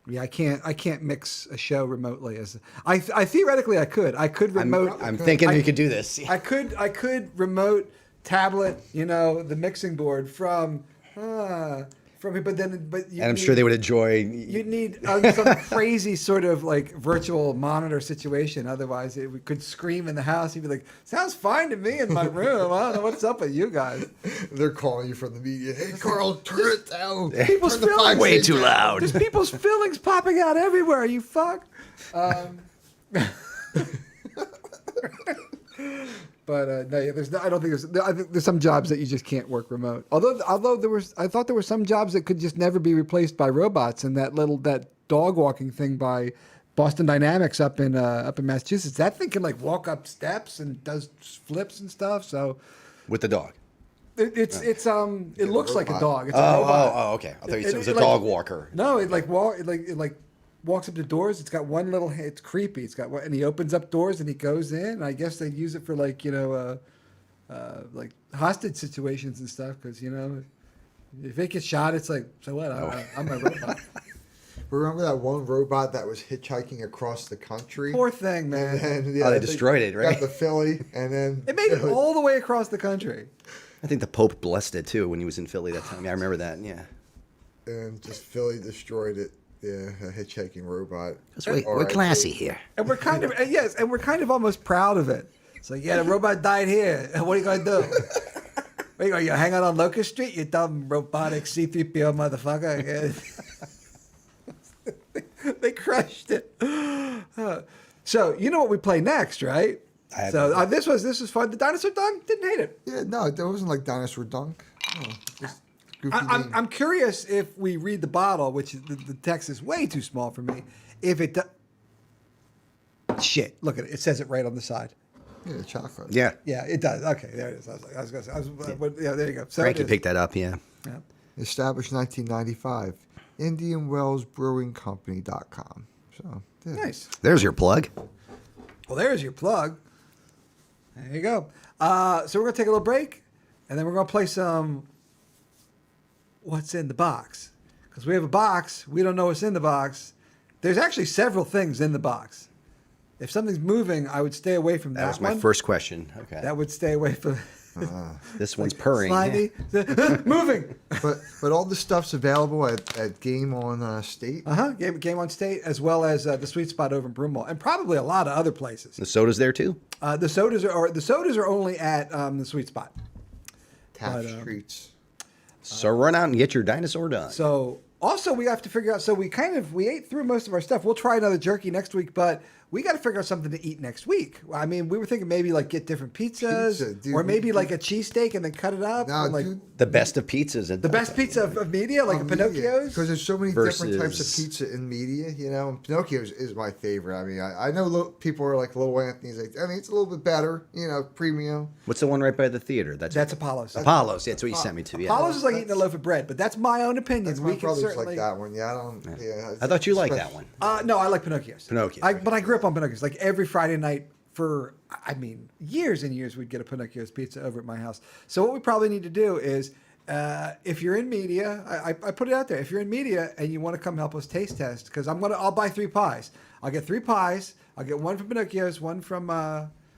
Yeah, I can't mix a show remotely. I theoretically I could. I could remote. I'm thinking you could do this. I could remote tablet, the mixing board from here, and I'm sure they would enjoy. You'd need some crazy sort of virtual monitor situation. Otherwise, we could scream in the house. You'd be like, "Sounds fine to me in my room. I don't know what's up with you guys." They're calling you from the media. Hey, Carl, turn it down. People's feelings way too loud. There's people's feelings popping out everywhere. You fuck. But no, I don't think I think there's some jobs that you just can't work remote. Although I thought there were some jobs that could just never be replaced by robots. And that dog walking thing by Boston Dynamics up in Massachusetts, that thing can walk up steps and does flips and stuff. So with the dog. It looks like a robot. dog. It's a robot. Okay. I thought you said it was a like- dog walker. No, it walks up to doors. It's got one little. It's creepy. It's got one, and he opens up doors and he goes in. And I guess they use it for like like hostage situations and stuff. Because if it gets shot, it's like, so what? I'm a robot. Remember that one robot that was hitchhiking across the country? Poor thing, man. And, They destroyed it, right? Got the Philly, and then It made it all the way across the country. I think the Pope blessed it too when he was in Philly that time. Yeah, I remember that. Yeah. And just Philly destroyed it. Yeah, a hitchhiking robot. We're classy here. And we're kind of yes, and we're kind of almost proud of it. It's like, yeah, the robot died here. What are you gonna do? What are you gonna hang out on Locust Street? You dumb robotic C-3PO motherfucker. They crushed it. So you know what we play next, right? So this was fun. The Dinosaur Dunk didn't hate it. Yeah, no, it wasn't like Dinosaur Dunk. No, just goofy name. I'm curious if we read the bottle, which the text is way too small for me. If it shit, look at it. It says it right on the side. Yeah, chocolate. Yeah. Yeah, it does. Okay, there it is. I was gonna say. Yeah, there you go. So Frankie it is. picked that up. Yeah. Yeah. Established 1995. IndianWellsBrewingCompany.com. So, yeah. Nice. There's your plug. Well, there's your plug. There you go. So we're gonna take a little break, and then we're gonna play some What's in the Box, because we have a box. We don't know what's in the box. There's actually several things in the box. If something's moving, I would stay away from that. That was my one. first question. Okay. That would stay away from. This one's purring. Slimy. Moving. But all the stuff's available at Game on State. Game on State, as well as the Sweet Spot over in Broomall, and probably a lot of other places. The soda's there too. The sodas are only at the Sweet Spot. Tap Streets. So run out and get your dinosaur done. So also we have to figure out. So we ate through most of our stuff. We'll try another jerky next week, but we got to figure out something to eat next week. I mean, we were thinking maybe like get different pizzas, Dude, or maybe like a cheesesteak and then cut it up. No, or like dude, The best of pizzas. the best pizza of media, like a Pinocchio's. Because there's so many different types of Versus- pizza in media, and Pinocchio's is my favorite. I mean, I know people are like Little Anthony's. Like, I mean, it's a little bit better, premium. What's the one right by the theater? That's Apollo's. Apollo's. That's what you sent me to. Yeah. Apollo's is like eating a loaf of bread, but that's my own opinion. That's We my can brother's certainly. like that one. Yeah, I don't. Yeah, I thought you liked that one. No, I like Pinocchio's. Pinocchio. But I grew up on Pinocchio's. Like every Friday night for, years and years, we'd get a Pinocchio's pizza over at my house. So what we probably need to do is, if you're in media, I put it out there. If you're in media and you want to come help us taste test, because I'll buy 3 pies. I'll get 3 pies. I'll get one from Pinocchio's, one from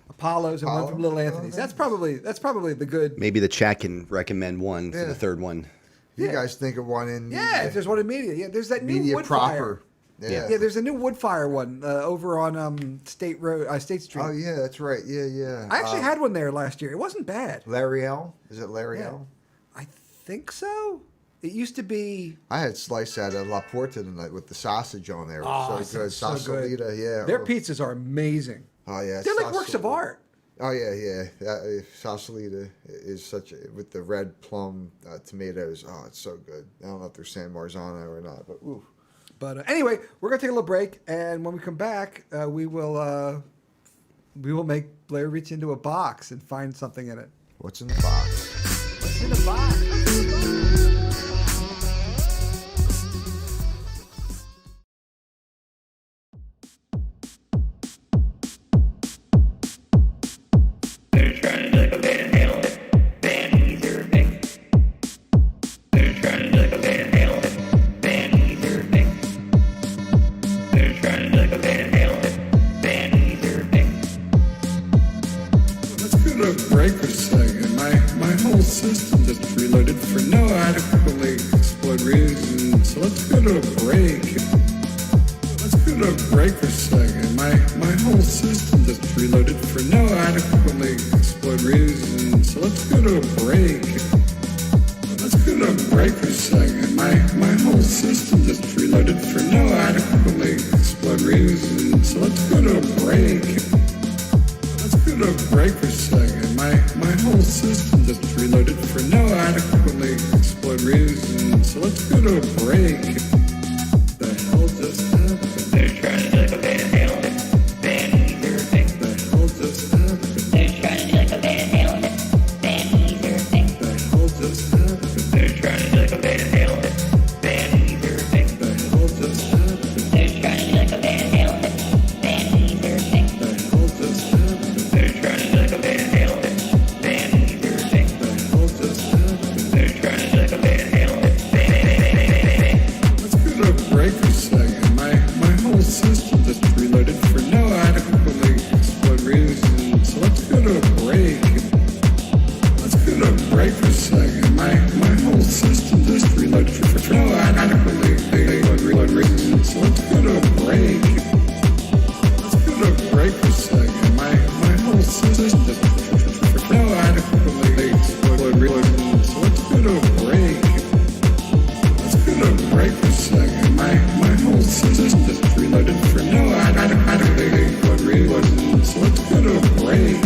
Apollo's, and one from Little Anthony's. That's probably the good. Maybe the chat can recommend one for Yeah. the third one. You Yeah. guys think of one in Yeah, if there's one in media. Yeah, there's that new media wood proper. fire. Yeah. Yeah, there's a new wood fire one over on State Street. Oh yeah, that's right. Yeah. I actually had one there last year. It wasn't bad. Larry L. Is it Larry Yeah. L? I think so. It used to be. I had slice at La Porta tonight with the sausage on there. It was so good. so good. Salsalita, yeah. Their pizzas are amazing. Oh yeah. They're like works of Salsalita. art. Oh yeah. Salsalita is with the red plum tomatoes. Oh, it's so good. I don't know if they're San Marzano or not, but ooh. But anyway, we're gonna take a little break, and when we come back, we will make Blair reach into a box and find something in it. What's in the box? What's in the box? They're trying to like a Van Halen band either thing. They're trying to like a Van Halen band either thing. They're trying to like a Van Halen band either thing. Let's go to a break for a second. My whole system just reloaded for no adequately explored reason. So let's go to a break. Let's go to a break for a second. My whole system just reloaded for no adequately explored reason. So let's go to a break. Let's go to a break for a second. My whole system just reloaded for no adequately explored reason. So let's go to a break. Let's go to a break for a second. My whole system just reloaded for no adequately explored reason. So let's go to a break. The hell just happened? They're trying to like a Van Halen band either thing. The hell just happened? They're trying to like a Van Halen band either thing. The system just reloaded for no adequately explored reason. So let's go to a break. Let's go to a break for a second. My whole system just reloaded for no adequately explored reason. So let's go to a break. Let's go to a break for a second. My whole system just for no adequately explored reason. So let's go to a break. Let's go to a break for a second. My whole system just reloaded for no adequately explored reason. So let's go to a break.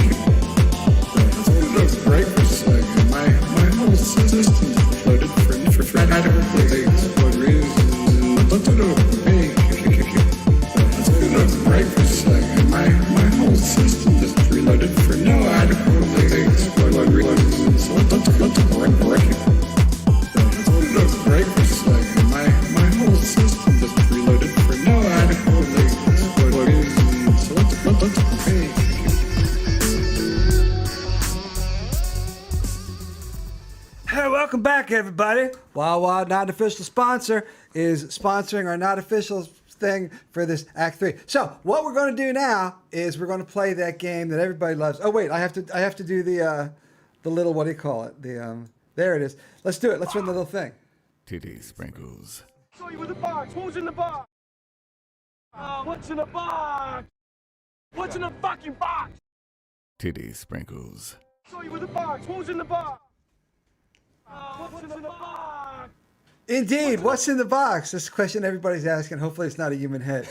Let's go to a break for a second. My whole system just reloaded for adequately explored reason. Let's go to a break. Let's go to a break for a second. My whole system just reloaded for no adequately explored reason. So let's go to a break. Let's go to a break for a second. My whole system just reloaded for no adequately explored reason. So let's go to a break. Hey, welcome back, everybody. Wawa, not official sponsor, is sponsoring our not official thing for this Act 3. So what we're going to do now is we're going to play that game that everybody loves. Oh wait, I have to do the little, what do you call it? There it is. Let's do it. Let's run the little thing. Titty sprinkles. Show you with the box. Who's in the box? What's in the box? What's in the fucking box? Titty sprinkles. Show you with the box. Who's in the box? What's in the box? Indeed. What's in the box? This is a question everybody's asking. Hopefully it's not a human head.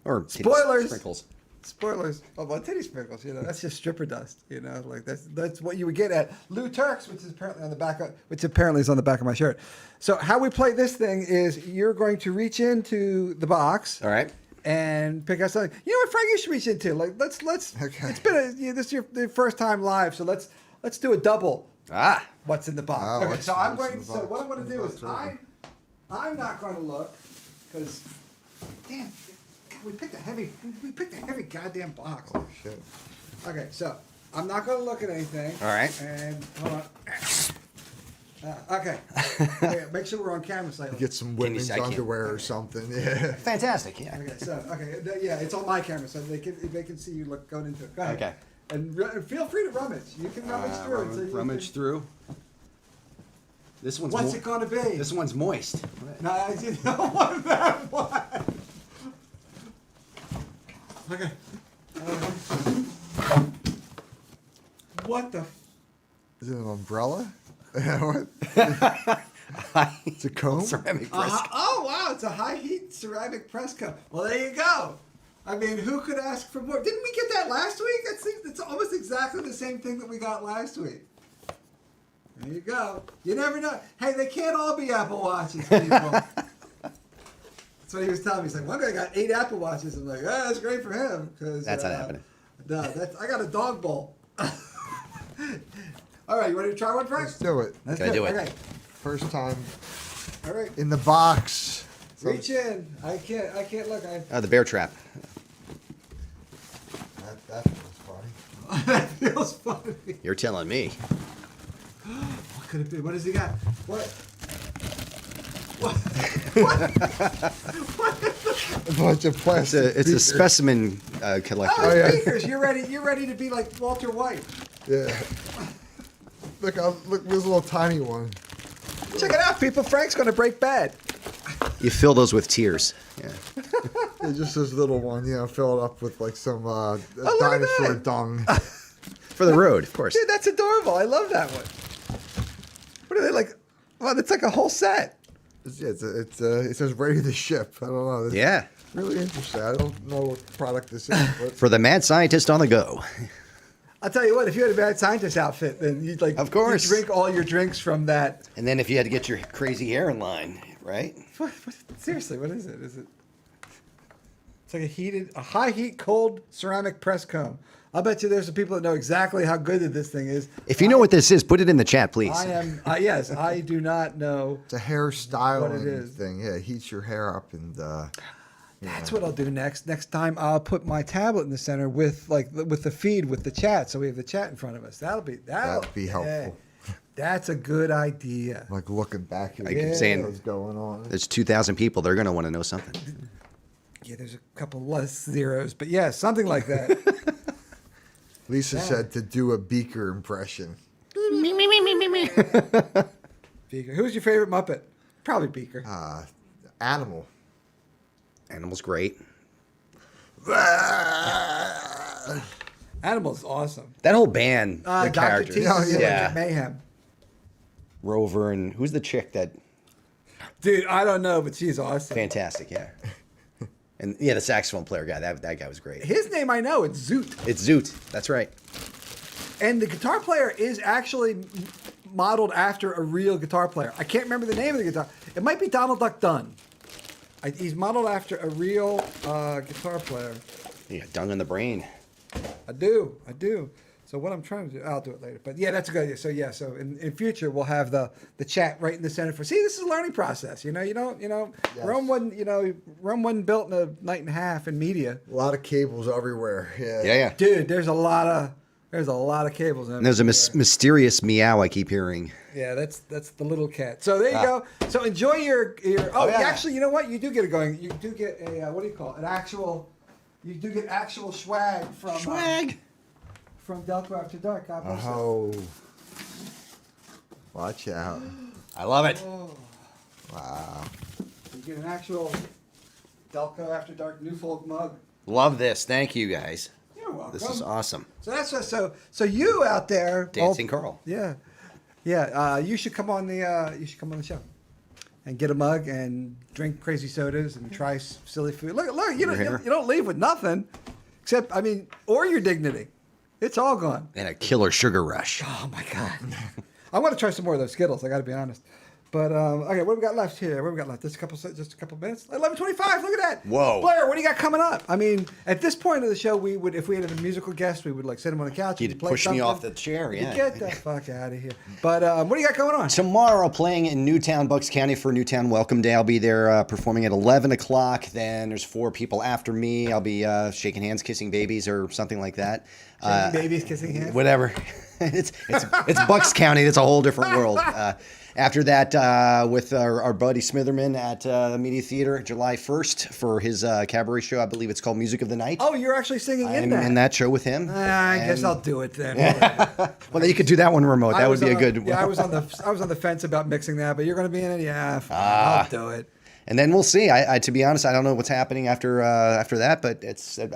Or titty Spoilers. sprinkles. Spoilers. Oh, well, titty sprinkles. That's just stripper dust. Like that's what you would get at Lou Turk's, which is apparently on the back is on the back of my shirt. So how we play this thing is you're going to reach into the box. All right. And pick out something. You know what, Frank? You should reach into. Like let's. Okay. It's been this is your first time live, so let's do a double. Ah. What's in the box? Oh, Okay, what's- so I'm what's going. in the So box? what I'm going to do is What's in I'm not going to look because damn, we picked a heavy goddamn box. Oh shit. Okay, so I'm not going to look at anything. All right. And hold on. Okay. Make sure we're on camera slightly. Get some Can you women's see- I can't- underwear or something. Yeah. Fantastic. Yeah. Okay, so yeah, it's on my camera, so they can see you going into it. Go ahead. Okay. And feel free to rummage. You can rummage through it. So you Rummage can- through. This one's. What's it gonna be? This one's moist. No, I don't want that one. Okay. What the? Is it an umbrella? What? It's a comb? Ceramic press. Oh wow! It's a high heat ceramic press cup. Well, there you go. I mean, who could ask for more? Didn't we get that last week? It's almost exactly the same thing that we got last week. There you go. You never know. Hey, they can't all be Apple Watches, people. That's what he was telling me. He's like, one guy got 8 Apple Watches. I'm like, oh, that's great for him. That's not happening. No, I got a dog bowl. All right, you ready to try one, Frank? Let's do it. Let's Gotta do it. Okay. First time All right. in the box. So Reach in. I can't look. Oh, the bear trap. that feels funny. That feels funny. You're telling me. What could it be? What has he got? What? A bunch of plastic. It's a beakers. specimen collector. Oh, yeah. speakers. You're ready to be like Walter White. Yeah. Look, there's a little tiny one. Check it out, people. Frank's gonna break bad. You fill those with tears. Yeah. It's just this little one, fill it up with like some look at dinosaur that. dung. For the road, of course. Dude, that's adorable. I love that one. What are they like? Well, it's like a whole set. It says ready to ship. I don't know. It's Yeah. really interesting. I don't know what product this is, but For the mad scientist on the go. I'll tell you what. If you had a bad scientist outfit, then you'd like. Of course. You'd drink all your drinks from that. And then if you had to get your crazy hair in line, right? What, seriously, what is it? Is it? It's like a high heat, cold ceramic press comb. I'll bet you there's some people that know exactly how good this thing is. If you know what this is, put it in the chat, please. I am. Yes, I do not know. it's a hair styling is. thing. Yeah, it heats your hair up and. That's what I'll do next. Next time I'll put my tablet in the center with the feed with the chat, so we have the chat in front of us. That'll be helpful. hey, that's a good idea. Like looking back at Like saying- what's going on. There's 2,000 people. They're going to want to know something. Yeah, there's a couple less zeros, but yeah, something like that. Lisa said to do a Beaker impression. Beaker. Who's your favorite Muppet? Probably Beaker. Animal. Animal's great. Animal's awesome. That whole band, the Dr. characters. T. Oh, yeah. Yeah. Mayhem. Rover and who's the chick that? Dude, I don't know, but she's awesome. Fantastic, yeah. And yeah, the saxophone player guy. That guy was great. His name I know. It's Zoot. It's Zoot. That's right. And the guitar player is actually modeled after a real guitar player. I can't remember the name of the guitar. It might be Donald Duck Dunn. He's modeled after a real guitar player. You got dung in the brain. I do. So what I'm trying to do, I'll do it later. But yeah, that's a good idea. So in future we'll have the chat right in the center for. See, this is a learning process. Yes. Rome wasn't built in a night and a half in media. A lot of cables everywhere. Yeah. Yeah. Dude, there's a lot of cables in And there's a mysterious meow I keep hearing. Yeah, that's the little cat. So there you go. So enjoy your yeah. Actually, you know what? You do get it going. You do get a what do you call it? You do get actual swag from from Delco After Dark. God bless it. Oh. Watch out. I love it. Wow. You get an actual Delco After Dark New Folk mug. Love this. Thank you guys. You're welcome. This is awesome. So that's so you out there, Dancing Carl. Yeah. You should come on the show, and get a mug and drink crazy sodas and try silly food. Look, you don't leave with nothing, except or your dignity. It's all gone. And a killer sugar rush. Oh my God. I want to try some more of those Skittles. I got to be honest. But okay, what do we got left here? What do we got left? Just a couple minutes. 11:25. Look at that. Whoa. Blair, what do you got coming up? At this point of the show, we would, if we had a musical guest, we would sit him on the couch. He'd play push me something. off the chair. Yeah. Get the fuck out of here. But what do you got going on? Tomorrow, playing in Newtown, Bucks County for Newtown Welcome Day. I'll be there performing at 11 o'clock. Then there's 4 people after me. I'll be shaking hands, kissing babies, or something like that. Babies kissing hands. Whatever. it's Bucks County. It's a whole different world. After that, with our buddy Smitherman at Media Theater, July 1st for his cabaret show. I believe it's called Music of the Night. Oh, you're actually singing I'm that. in that show with him. I guess I'll do it then. Well, then you could do that one remote. That would be a good. Yeah, I was on the fence about mixing that, but you're going to be in it. Yeah, fine, I'll do it. And then we'll see. I to be honest, I don't know what's happening after that, but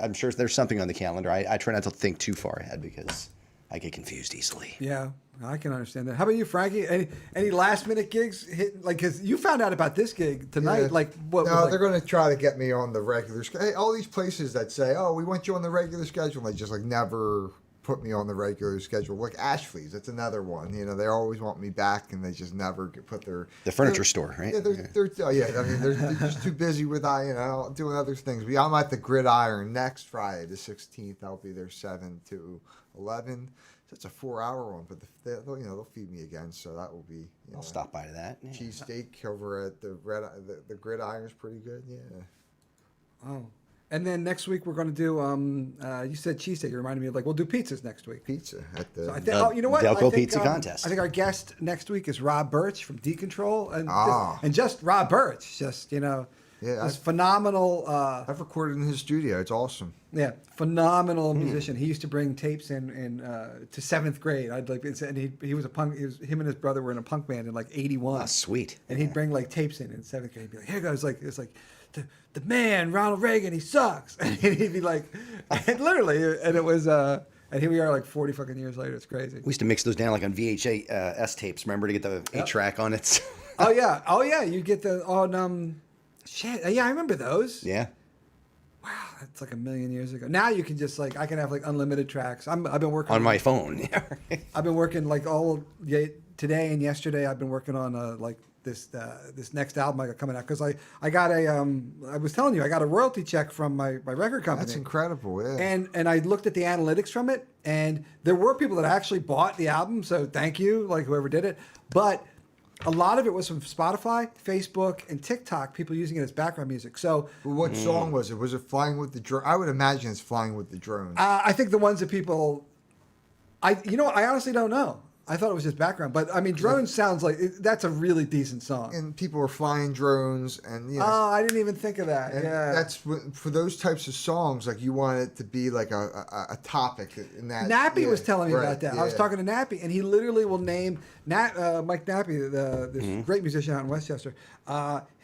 I'm sure there's something on the calendar. I try not to think too far ahead because I get confused easily. Yeah, I can understand that. How about you, Frankie? Any last minute gigs hitting? Because you found out about this gig tonight. Yeah. Like what? No, they're going to try to get me on the regular schedule. Hey, all these places that say, "Oh, we want you on the regular schedule," they just never put me on the regular schedule. Like Ashley's, that's another one. They always want me back, and they just never put their The furniture store, right? Yeah, they're just too busy with doing other things. I'm at the Gridiron next Friday, the 16th. I'll be there 7 to 11. So it's a 4-hour one, but they'll feed me again, so that will be. I'll stop by to that. Yeah. Cheesesteak over at the Gridiron is pretty good. Yeah. Oh. And then next week we're going to do. You said cheesesteak. You reminded me of we'll do pizzas next week. Pizza at the. So I think, you know what? Delco I think, Pizza Contest. I think our guest next week is Rob Birch from Decontrol, Ah. and just Rob Birch, Yeah, this phenomenal. I've recorded in his studio. It's awesome. Yeah, phenomenal musician. He used to bring tapes in to 7th grade. And he was a punk. Him and his brother were in a punk band in '81. Oh, sweet. And he'd bring tapes in 7th grade. He'd be like, "Here goes it's like the man Ronald Reagan. He sucks." And he'd be like, and literally, and it was. And here we are 40 fucking years later. It's crazy. We used to mix those down on VHS tapes. Remember to get the 8-track on it. Oh yeah. You get the on shit. Yeah, I remember those. Yeah. Wow, that's a million years ago. Now you can just I can have unlimited tracks. I've been working on my phone. I've been working today and yesterday. I've been working on this next album I got coming out because I got I was telling you I got a royalty check from my record company. That's incredible. Yeah. And I looked at the analytics from it, and there were people that actually bought the album. So thank you, whoever did it. But a lot of it was from Spotify, Facebook, and TikTok, people using it as background music. So, What song was it? Was it Flying with the Drone? I would imagine it's Flying with the Drones. I think the ones that people, I honestly don't know. I thought it was just background, but I mean, drones sounds like that's a really decent song. And people are flying drones, and Oh, I didn't even think of that. and Yeah, that's for those types of songs. Like you want it to be like a topic in that. Nappy yeah, was telling me right, about that. I was yeah. talking to Nappy, and he literally will name Mike Nappy, this Mm-hmm. great musician out in Westchester.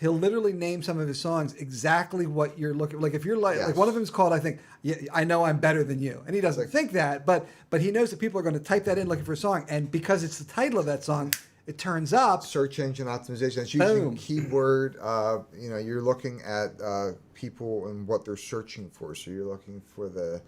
He'll literally name some of his songs exactly what you're looking. Like if you're like Yes. one of them is called, I think, yeah, I Know I'm Better Than You, and he doesn't think that, but he knows that people are going to type that in looking for a song, and because it's the title of that song, it turns up. Search engine optimization. It's using Boom. keyword. You're looking at people and what they're searching for. So you're looking for the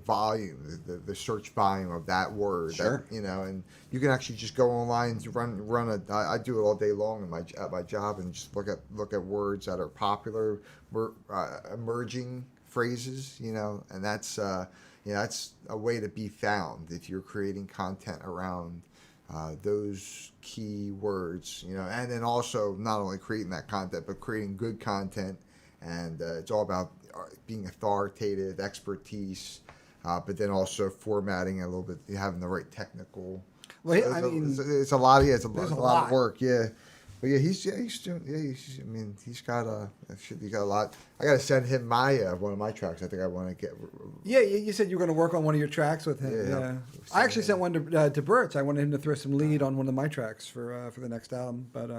volume, the search volume of that word. Sure. That, and you can actually just go online and run a. I do it all day long at my job and just look at words that are popular, emerging phrases. And that's that's a way to be found if you're creating content around those key words, and then also not only creating that content, but creating good content. And it's all about being authoritative, expertise, but then also formatting a little bit, having the right technical. Well, So I mean, it's a lot. Yeah, it's a there's lot of work. Yeah. But yeah, he's doing. Yeah, he's got a lot. I got to send him my one of my tracks. I think I want to get. Yeah, you said you were going to work on one of your tracks with him. Yeah. Yeah, I actually sent one to Birch. I wanted him to throw some lead on one of my tracks for the next album. But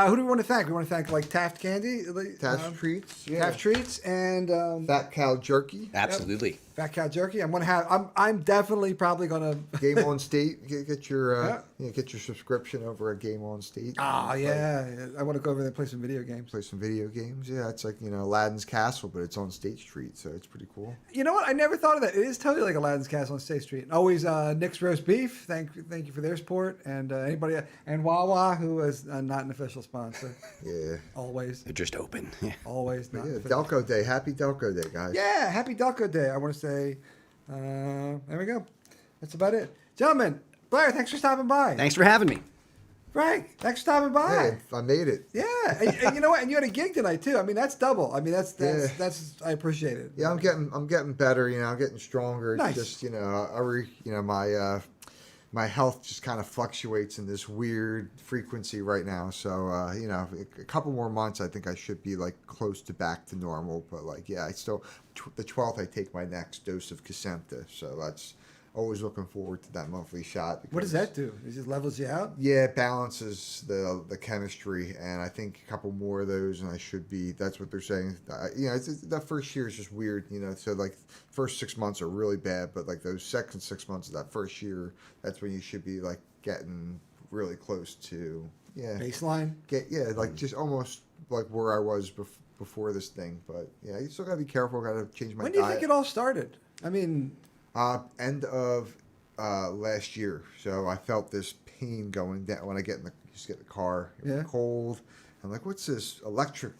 who do we want to thank? We want to thank like Taft Candy, Taft Treats, yeah. Taft Treats, and Fat Cow Jerky, Absolutely. Fat Cow Jerky. I'm definitely probably gonna. Game on State. Get your get your subscription over at Game on State. Oh yeah, I want to go over there and play some video games. Play some video games. Yeah, it's like Aladdin's Castle, but it's on State Street, so it's pretty cool. You know what? I never thought of that. It is totally like Aladdin's Castle on State Street. And always Nick's Roast Beef. Thank you for their support, and anybody and Wawa, who is not an official sponsor. Yeah. Always, They're just open. Yeah. always not. Yeah, official. Delco Day. Happy Delco Day, guys. Yeah, happy Delco Day. I want to say, there we go. That's about it. Gentlemen, Blair, thanks for stopping by. Thanks for having me. Frank, thanks for stopping by. Hey, I made it. Yeah, and you know what? And you had a gig tonight too. I mean, that's double. I mean, that's Yeah. I appreciate it. Yeah, I'm getting better. I'm getting stronger. It's Nice. just my health just kind of fluctuates in this weird frequency right now. So a couple more months, I think I should be like close to back to normal. But I still the 12th I take my next dose of Kesimpta. So that's always looking forward to that monthly shot. What does that do? It just levels you out? Yeah, it balances the chemistry, and I think a couple more of those, and I should be. That's what they're saying. That first year is just weird, So first 6 months are really bad, but those second 6 months of that first year, that's when you should be getting really close to Baseline? just almost like where I was before this thing. But yeah, you still gotta be careful. Gotta change my When do you diet. think it all started? I mean, End of last year. So I felt this pain going down when I get in the car. It was Yeah. cold. I'm like, what's this electric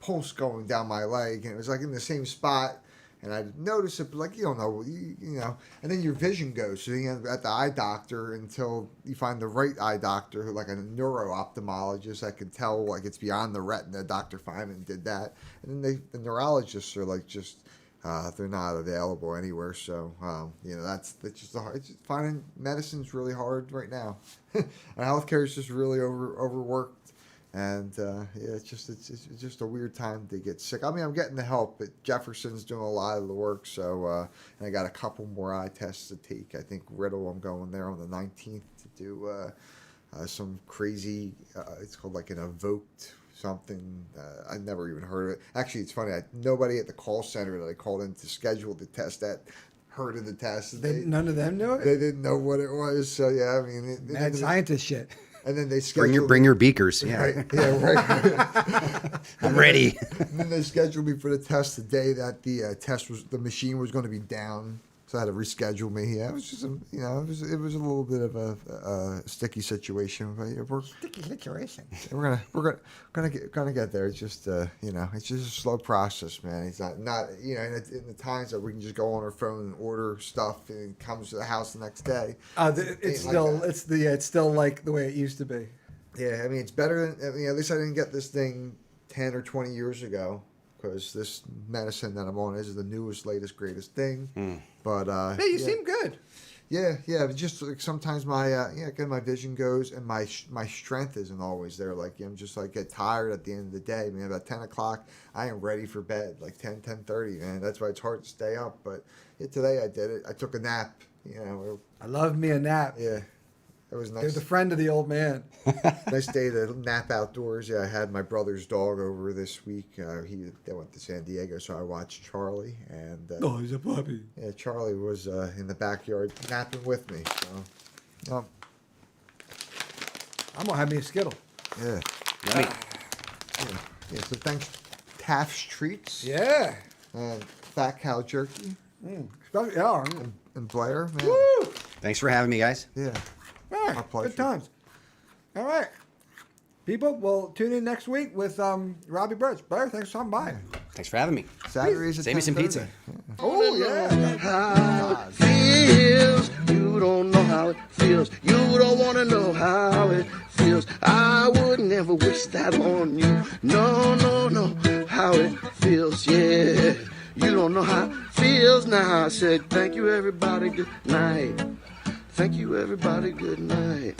pulse going down my leg? And it was in the same spot. And I noticed it, but you don't know, and then your vision goes. So you end up at the eye doctor until you find the right eye doctor, like a neuro-ophthalmologist that can tell it's beyond the retina. Dr. Feynman did that. And then the neurologists are they're not available anywhere, so that's just hard. Finding medicine's really hard right now. Our healthcare is just really overworked, and it's just a weird time to get sick. I mean, I'm getting the help, but Jefferson's doing a lot of the work, so and I got a couple more eye tests to take. I think Riddle, I'm going there on the 19th to do some crazy. It's called an evoked something. I never even heard of it. Actually, it's funny. Nobody at the call center that I called in to schedule the test that heard of the test. none of them knew it? They didn't know what it was. So yeah, I mean, Mad scientist shit. And then they scheduled Bring your beakers. Yeah. Right, yeah, right. I'm ready. And then they scheduled me for the test the day that the machine was going to be down. So I had to reschedule me. Yeah, it was just it was a little bit of a sticky situation, but yeah, we're gonna get there. It's just it's just a slow process, man. It's not in the times that we can just go on our phone and order stuff and it comes to the house the next day. It's still like the way it used to be. Yeah, I mean it's better than at least I didn't get this thing 10 or 20 years ago. Because this medicine that I'm on is the newest, latest, greatest thing. But Hey, you seem good. Yeah. But just like sometimes my again, my vision goes and my strength isn't always there. Like I'm just like get tired at the end of the day. Man, about 10 o'clock, I am ready for bed. Like 10:30. Man, that's why it's hard to stay up. But yeah, today I did it. I took a nap. I love me a nap. Yeah, it was nice. They're the friend of the old man. Nice day to nap outdoors. Yeah, I had my brother's dog over this week. They went to San Diego, so I watched Charlie. And He's a puppy. yeah, Charlie was in the backyard napping with me. So, I'm gonna have me a Skittle. yeah, Yummy. yeah. So thanks, Taft's Treats. Yeah. And Fat Cow Jerky Yeah. and Blair. Man. Woo! Thanks for having me, guys. Yeah. Yeah, Our pleasure. good times. All right. People, we'll tune in next week with Robbie Birch. Blair, thanks for stopping by. Thanks for having me. Saturdays at Save me some 10:30. pizza. Oh, yeah. How it feels. You don't know how it feels. You don't want to know how it feels. I would never wish that on you. No, no, no. How it feels, yeah. You don't know how it feels. Now I said, thank you, everybody. Good night. Thank you, everybody. Good night.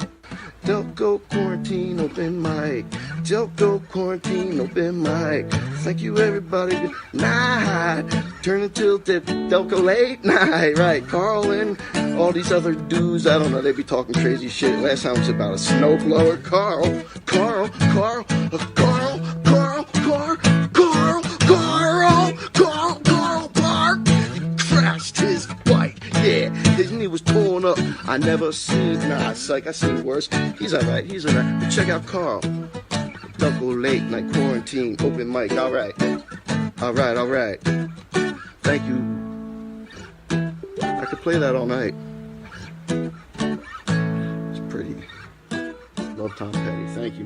Delco quarantine open mic. Delco quarantine open mic. Thank you, everybody. Good night. Turn until Delco late night. Right, Carl and all these other dudes. I don't know. They be talking crazy shit. Last time it was about a snowblower. Carl Park crashed his bike. Yeah, his knee was torn up. I never seen, psych, I seen worse. He's alright. But check out Carl. Delco late night quarantine, open mic, alright. Thank you. I could play that all night. It's pretty. Love Tom Petty, thank you.